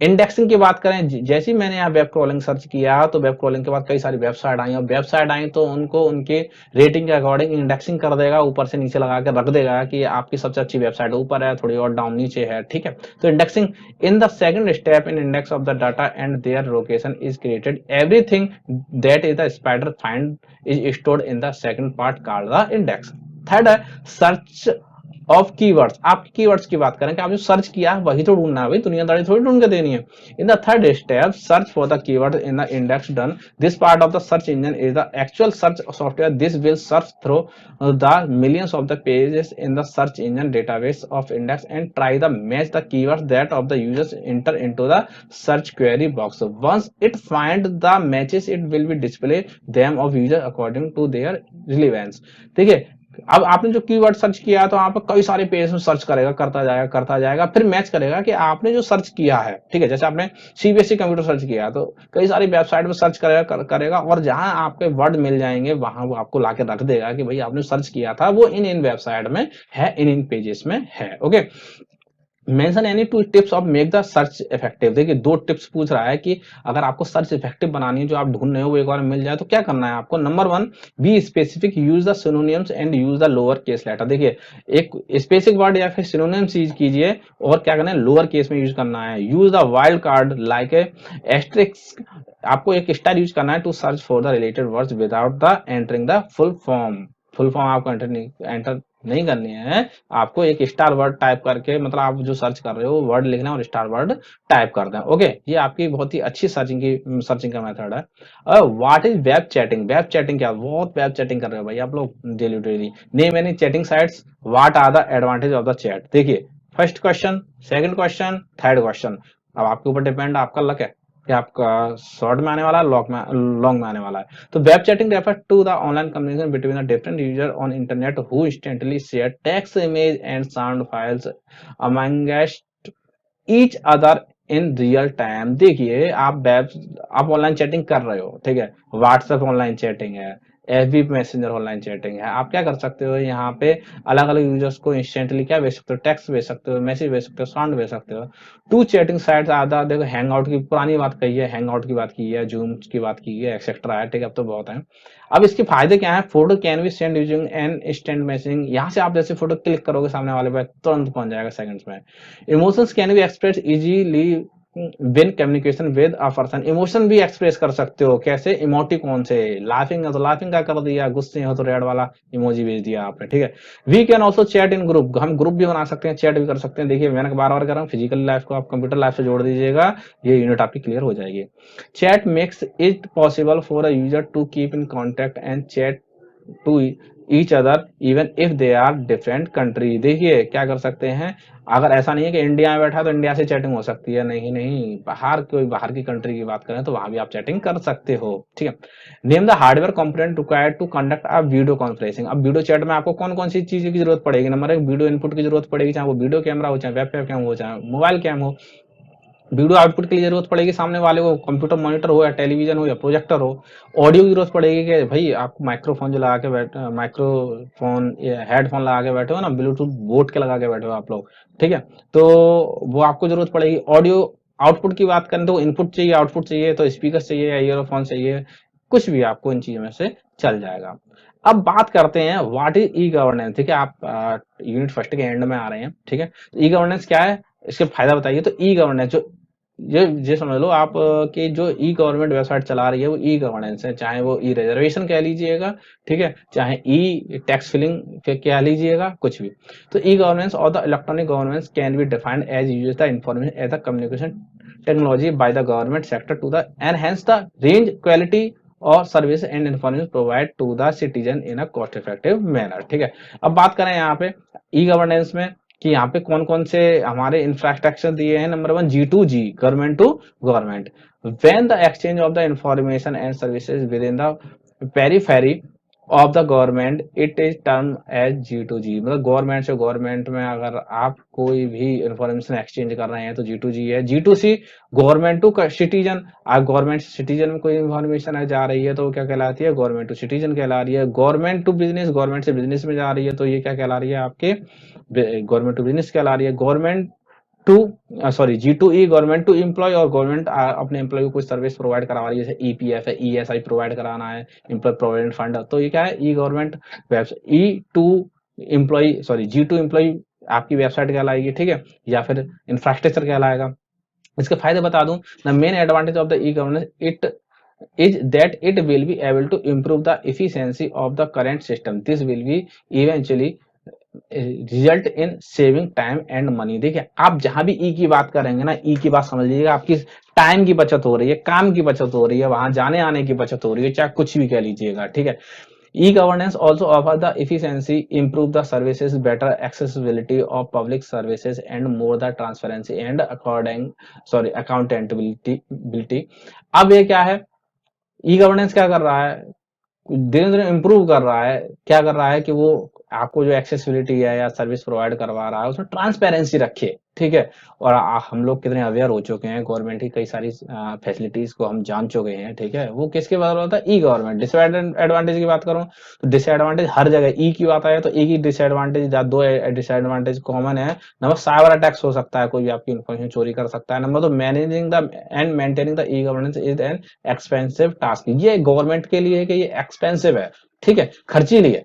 Indexing की बात करें, जैसे ही मैंने यहाँ वेब क्रॉलिंग सर्च किया तो वेब क्रॉलिंग के बाद कई सारी वेबसाइट आई, और वेबसाइट आई तो उनको उनके रेटिंग के अकॉर्डिंग इंडेक्सिंग कर देगा, ऊपर से नीचे लगा के रख देगा कि आपकी सबसे अच्छी वेबसाइट ऊपर है, थोड़ी और डाउन नीचे है, ठीक है। तो indexing in the second step in index of the data and their location is created. Everything that is the spider find is stored in the second part called the index. Third है search of keywords. आप keywords की बात करें कि आपने search किया है वही तो ढूंढना है, भाई दुनियादारी थोड़ी ढूंढ के देनी है। In the third step search for the keyword in the index done. This part of the search engine is the actual search software. This will search through the millions of the pages in the search engine database of index and try the match the keywords that of the users enter into the search query box. Once it find the matches it will be display them of user according to their relevance. ठीक है, अब आपने जो keyword search किया तो आप कई सारे पेज में सर्च करेगा, करता जाएगा, फिर मैच करेगा कि आपने जो सर्च किया है, ठीक है। जैसे आपने सीबीएसई कंप्यूटर सर्च किया तो कई सारी वेबसाइट में सर्च करेगा और जहां आपके वर्ड मिल जाएंगे वहां वो आपको लाके रख देगा कि भाई आपने सर्च किया था वो इन वेबसाइट में है, इन पेजेस में है। Okay, mention any 2 tips of make the search effective. देखिए 2 टिप्स पूछ रहा है कि अगर आपको सर्च इफेक्टिव बनानी है, जो आप ढूंढ रहे हो वो एक बार मिल जाए तो क्या करना है आपको। Number 1, be specific, use the synonyms and use the lower case letter. देखिए एक स्पेसिफिक वर्ड या फिर सिनोनिम्स यूज कीजिए और क्या करना है, लोअर केस में यूज करना है। Use the wild card like a asterisk. आपको एक स्टार यूज करना है to search for the related words without the entering the full form. Full form आपको एंटर नहीं करनी है, आपको एक स्टार वर्ड टाइप करके, मतलब आप जो सर्च कर रहे हो वर्ड लिखना है और स्टार वर्ड टाइप कर दें। ओके, ये आपकी बहुत ही अच्छी सर्चिंग का मेथड है। What is web chatting? Web chatting क्या? बहुत वेब चैटिंग कर रहे हो भाई आप लोग daily daily. Name any chatting sites, what are the advantage of the chat? देखिए, first question, second question, third question, अब आपके ऊपर डिपेंड, आपका लक है कि आपका शॉर्ट में आने वाला है, लॉन्ग में आने वाला है। तो web chatting refer to the online communication between the different user on internet who instantly share text, image and sound files amongst each other in real time. देखिए, आप ऑनलाइन चैटिंग कर रहे हो, ठीक है, व्हाट्सएप ऑनलाइन चैटिंग है, FB messenger online chatting है। आप क्या कर सकते हो यहाँ पे, अलग अलग यूजर्स को इंस्टेंटली क्या भेज सकते हो, टेक्स्ट भेज सकते हो, मैसेज भेज सकते हो, साउंड भेज सकते हो। टू चैटिंग साइट्स आधा, देखो हैंग आउट की पुरानी बात कही है, हैंग आउट की बात की है, जूम की बात की है, एक्सेट्रा है, ठीक है, अब तो बहुत है। अब इसके फायदे क्या है? Photo can be send using an instant messaging, यहाँ से आप जैसे फोटो क्लिक करोगे सामने वाले पे तुरंत पहुंच जाएगा सेकंड्स में। Emotions can be express easily win communication with a person, emotion भी एक्सप्रेस कर सकते हो, कैसे? इमोटिकॉन से। लाफिंग है तो लाफिंग का कर दिया, गुस्से हो तो रेड वाला इमोजी भेज दिया आपने, ठीक है। We can also chat in group, हम ग्रुप भी बना सकते हैं, चैट भी कर सकते हैं। देखिए, मैंने बार बार कर रहा हूँ, फिजिकल लाइफ को आप कंप्यूटर लाइफ से जोड़ दीजिएगा, ये यूनिट आपकी क्लियर हो जाएगी। Chat makes it possible for a user to keep in contact and chat to each other even if they are different country. देखिए, क्या कर सकते हैं, अगर ऐसा नहीं है कि इंडिया में बैठा तो इंडिया से चैटिंग हो सकती है, नहीं नहीं, बाहर कोई बाहर की कंट्री की बात करें तो वहां भी आप चैटिंग कर सकते हो, ठीक है। Name the hardware component required to conduct a video conferencing. अब वीडियो चैट में आपको कौन कौन सी चीजों की जरूरत पड़ेगी? नंबर एक, वीडियो इनपुट की जरूरत पड़ेगी, चाहे वो वीडियो कैमरा हो, चाहे वेब कैम हो, चाहे मोबाइल कैम हो। वीडियो आउटपुट के लिए जरूरत पड़ेगी सामने वाले को, कंप्यूटर मॉनिटर हो या टेलीविजन हो या प्रोजेक्टर हो। ऑडियो की जरूरत पड़ेगी कि भाई आपको माइक्रोफोन जो लगा के बैठे, माइक्रोफोन या हेडफोन लगा के बैठे हो ना, ब्लूटूथ बोट के लगा के बैठे हो आप लोग, ठीक है, तो वो आपको जरूरत पड़ेगी। ऑडियो आउटपुट की बात करें तो इनपुट चाहिए, आउटपुट चाहिए तो स्पीकर चाहिए या ईयरफोन चाहिए, कुछ भी आपको इन चीजों में से चल जाएगा। अब बात करते हैं व्हाट इज ई गवर्नेंस, ठीक है, आप यूनिट फर्स्ट के एंड में आ रहे हैं, ठीक है। ई गवर्नेंस क्या है, इसके फायदा बताइए। तो ई गवर्नेंस जो ये समझ लो आप कि जो ई गवर्नमेंट वेबसाइट चला रही है वो ई गवर्नेंस है, चाहे वो ई रिजर्वेशन कह लीजिएगा, ठीक है, चाहे ई टैक्स फिलिंग कह लीजिएगा, कुछ भी। तो ई गवर्नेंस और the electronic governance can be defined as use the information as the communication technology by the government sector to the enhance the range, quality और service and information provide to the citizen in a cost effective manner, ठीक है। अब बात करें यहाँ पे e governance में कि यहाँ पे कौन कौन से हमारे इंफ्रास्ट्रक्चर दिए हैं। Number one, G2G, government to government, when the exchange of the information and services with in the periphery of the government it is term as G2G, मतलब गवर्नमेंट से गवर्नमेंट में अगर आप कोई भी इंफॉर्मेशन एक्सचेंज कर रहे हैं तो G2G है। G2C, गवर्नमेंट टू सिटीजन, आप गवर्नमेंट से सिटीजन में कोई इंफॉर्मेशन जा रही है तो वो क्या कहलाती है, गवर्नमेंट टू सिटीजन कहला रही है। गवर्नमेंट टू बिजनेस, गवर्नमेंट से बिजनेस में जा रही है तो ये क्या कहला रही है, आपके गवर्नमेंट टू बिजनेस कहला रही है। Government to G2E, government to employ, और गवर्नमेंट अपने एम्प्लॉय को कुछ सर्विस प्रोवाइड करवा रही है, जैसे ईपीएफ है, ईएसआई प्रोवाइड कराना है, एम्प्लॉय प्रोविडेंट फंड, तो ये क्या है, ई गवर्नमेंट वेबसाइट। G2 एम्प्लॉय आपकी वेबसाइट कहलाएगी, ठीक है, या फिर इंफ्रास्ट्रक्चर कहलाएगा। इसके फायदे बता दूं, the main advantage of the e governance it is that it will be able to improve the efficiency of the current system. This will be eventually result in saving time and money. देखिए, आप जहां भी ई की बात करेंगे ना, ई की बात समझ लीजिएगा, आपकी टाइम की बचत हो रही है, काम की बचत हो रही है, वहां जाने आने की बचत हो रही है, चाहे कुछ भी कह लीजिएगा, ठीक है। E governance also offer the efficiency, improve the services, better accessibility of public services and more the transparency and accountability. अब ये क्या है, ई गवर्नेंस क्या कर रहा है, धीरे धीरे इंप्रूव कर रहा है, क्या कर रहा है कि वो आपको जो एक्सेसिबिलिटी है या सर्विस प्रोवाइड करवा रहा है उसमें ट्रांसपेरेंसी रखे, ठीक है। और हम लोग कितने अवेयर हो चुके हैं, गवर्नमेंट की कई सारी फैसिलिटीज को हम जान चुके हैं, ठीक है, वो किसके बदल होता है, ई गवर्नमेंट। डिसएडवांटेज की बात करूं तो डिसएडवांटेज हर जगह, ई की बात आए तो ई की डिसएडवांटेज, दो डिसएडवांटेज कॉमन है। नंबर, साइबर अटैक्स हो सकता है, कोई भी आपकी इन्फॉर्मेशन चोरी कर सकता है। नंबर दो, managing the end maintaining the e governance is an expensive task, ये गवर्नमेंट के लिए कि ये एक्सपेंसिव है, ठीक है, खर्चीली है।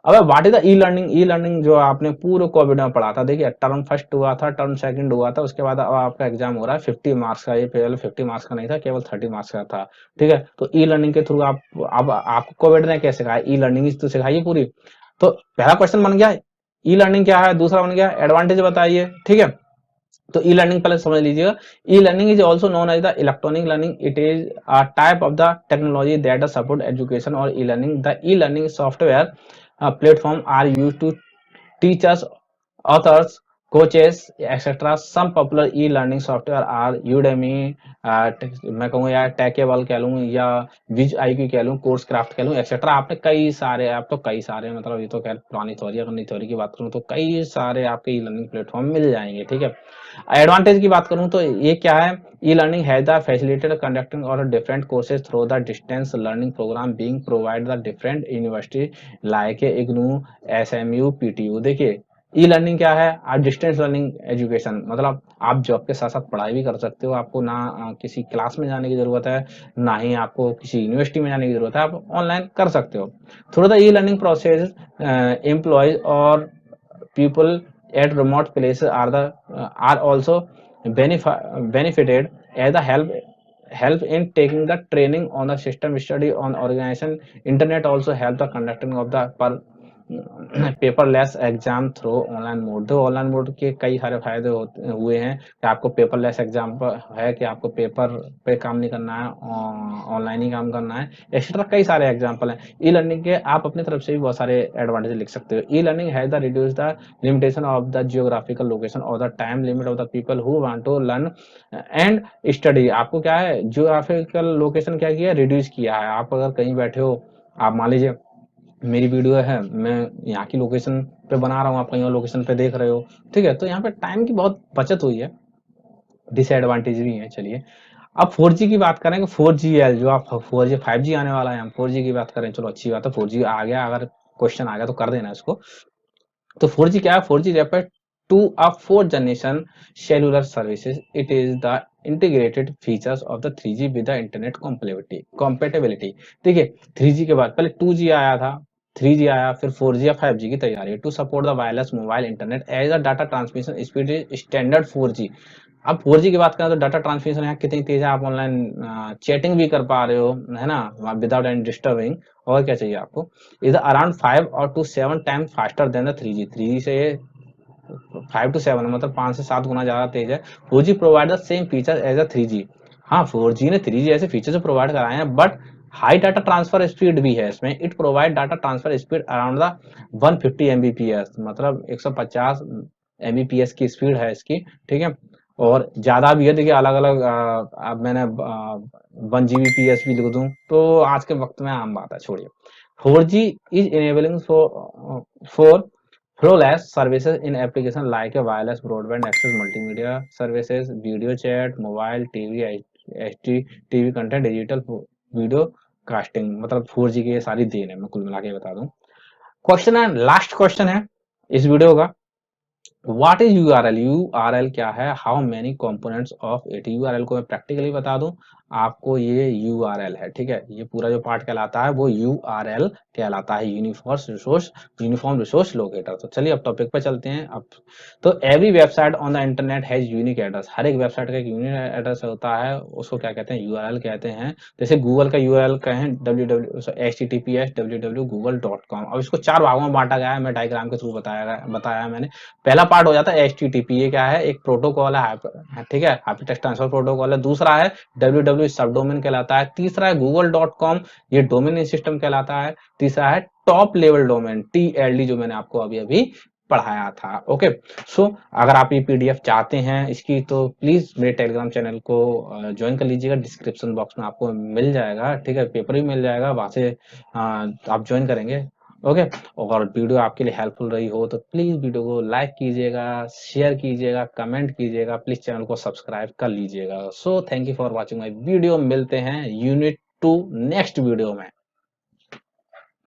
अब what is the e learning? E learning जो आपने पूरे कोविड में पढ़ा था, देखिए टर्म फर्स्ट हुआ था, टर्म सेकंड हुआ था, उसके बाद अब आपका एग्जाम हो रहा है 50 मार्क्स का। ये पहले 50 मार्क्स का नहीं था, केवल 30 मार्क्स का था। ठीक है, तो ई लर्निंग के थ्रू आप, अब आपको कोविड ने क्या सिखाया? ई लर्निंग तो सिखाई पूरी। तो पहला क्वेश्चन बन गया ई लर्निंग क्या है, दूसरा बन गया एडवांटेज बताइए। ठीक है, तो ई लर्निंग पहले समझ लीजिएगा। E learning is also known as the electronic learning. It is a type of the technology that support education और e learning. The e learning software platform are used to teach us authors, coaches, etc. Some popular e-learning software are Udemy, मैं कहूँ या टेकेबल कह लूँ या Vij IQ कह लूँ, course craft कह लूँ, एक्सेट्रा। आपने कई सारे, आप तो कई सारे, मतलब ये तो खैर पुरानी थ्योरी, अगर नई थ्योरी की बात करूँ तो कई सारे आपके ई लर्निंग प्लेटफॉर्म मिल जाएंगे। ठीक है, एडवांटेज की बात करूं तो ये क्या है? E learning has the facilitated conducting और different courses through the distance learning program being provide the different university like IGNOU, SMU, PTU। देखिए ई लर्निंग क्या है? आप डिस्टेंस लर्निंग एजुकेशन, मतलब आप जॉब के साथ साथ पढ़ाई भी कर सकते हो। आपको ना किसी क्लास में जाने की जरूरत है, ना ही आपको किसी यूनिवर्सिटी में जाने की जरूरत है, आप ऑनलाइन कर सकते हो। Through the e learning process employees और people at remote places are also benefited as the help in taking the training on the system study on organization. Internet also help the conducting of the paperless exam through online mode. तो online mode के कई सारे फायदे हुए हैं कि आपको paperless exam है, कि आपको पेपर पे काम नहीं करना है, ऑनलाइन ही काम करना है, एक्सेट्रा कई सारे एग्जाम्पल हैं। ई लर्निंग के आप अपनी तरफ से भी बहुत सारे एडवांटेज लिख सकते हो। E learning has the reduce the limitation of the geographical location और the time limit of the people who want to learn and study. आपको क्या है, जियोग्राफिकल लोकेशन क्या किया, रिड्यूस किया है। आप अगर कहीं बैठे हो, आप मान लीजिए मेरी वीडियो है, मैं यहाँ की लोकेशन पे बना रहा हूँ, आप कहीं और लोकेशन पे देख रहे हो। ठीक है, तो यहाँ पे टाइम की बहुत बचत हुई है, डिसएडवांटेज भी है। चलिए अब 4G की बात करें, 4G जो आप 4G 5G आने वाला है, हम 4G की बात करें, चलो अच्छी बात है, 4G आ गया, अगर क्वेश्चन आ गया तो कर देना इसको। तो 4G क्या है? 4G refer to a fourth generation cellular services. It is the integrated features of the 3G with the internet compatibility. देखिए 3G के बाद पहले 2G आया था, 3G आया, फिर 4G या 5G की तैयारी है। To support the wireless mobile internet as the data transmission speed is standard 4G। अब 4G की बात करें तो डाटा ट्रांसमिशन यहाँ कितनी तेज है, आप ऑनलाइन चैटिंग भी कर पा रहे हो, है ना, विदाउट एनी डिस्टर्बिंग। और क्या चाहिए आपको? Is around 5 or to 7 times faster than the 3G। 3G से 5 टू 7 मतलब 5 से 7 गुना ज्यादा तेज है। 4G provide the same feature as a 3G। हाँ, 4G ने 3G ऐसे फीचर तो प्रोवाइड कराए हैं, but high data transfer speed भी है इसमें। It provide data transfer speed around the 150 Mbps, मतलब 150 Mbps की स्पीड है इसकी। ठीक है, और ज्यादा भी है, देखिए अलग अलग, अब मैंने 1 Gbps भी लिख दूं तो आज के वक्त में आम बात है, छोड़िए। 4G is enabling for flawless services in application like a wireless broadband access, multimedia services, video chat, mobile, TV, HD, TV content, digital video casting. मतलब 4G की ये सारी देन है, मैं कुल मिला के बता दूं। क्वेश्चन है, लास्ट क्वेश्चन है इस वीडियो का। What is URL? यूआरएल क्या है? How many components of it? URL को मैं प्रैक्टिकली बता दूं आपको, ये यूआरएल है। ठीक है, ये पूरा जो पार्ट कहलाता है वो यूआरएल कहलाता है, यूनिफॉर्म रिसोर्स लोकेटर। तो चलिए अब टॉपिक पे चलते हैं। अब तो every website on the internet has unique address. हर एक वेबसाइट का एक यूनिक एड्रेस होता है, उसको क्या कहते हैं? यूआरएल कहते हैं। जैसे गूगल का यूआरएल कहें https www.google.com। अब इसको 4 भागों में बांटा गया है, मैं डायग्राम के थ्रू बताया मैंने। पहला पार्ट हो जाता है HTTP, ये क्या है? एक प्रोटोकॉल है, ठीक है, हाइपरटेक्स्ट ट्रांसफर प्रोटोकॉल है। दूसरा है www, सब डोमेन कहलाता है। तीसरा है google.com, ये डोमेन सिस्टम कहलाता है। तीसरा है टॉप लेवल डोमेन, TLD, जो मैंने आपको अभी अभी पढ़ाया था। ओके, सो अगर आप ये PDF चाहते हैं इसकी, तो प्लीज मेरे टेलीग्राम चैनल को ज्वाइन कर लीजिएगा, डिस्क्रिप्शन बॉक्स में आपको मिल जाएगा। ठीक है, पेपर भी मिल जाएगा, वहां से आप ज्वाइन करेंगे। ओके, और वीडियो आपके लिए हेल्पफुल रही हो तो प्लीज वीडियो को लाइक कीजिएगा, शेयर कीजिएगा, कमेंट कीजिएगा, प्लीज चैनल को सब्सक्राइब कर लीजिएगा। So thank you for watching my video. मिलते हैं यूनिट 2 नेक्स्ट वीडियो में।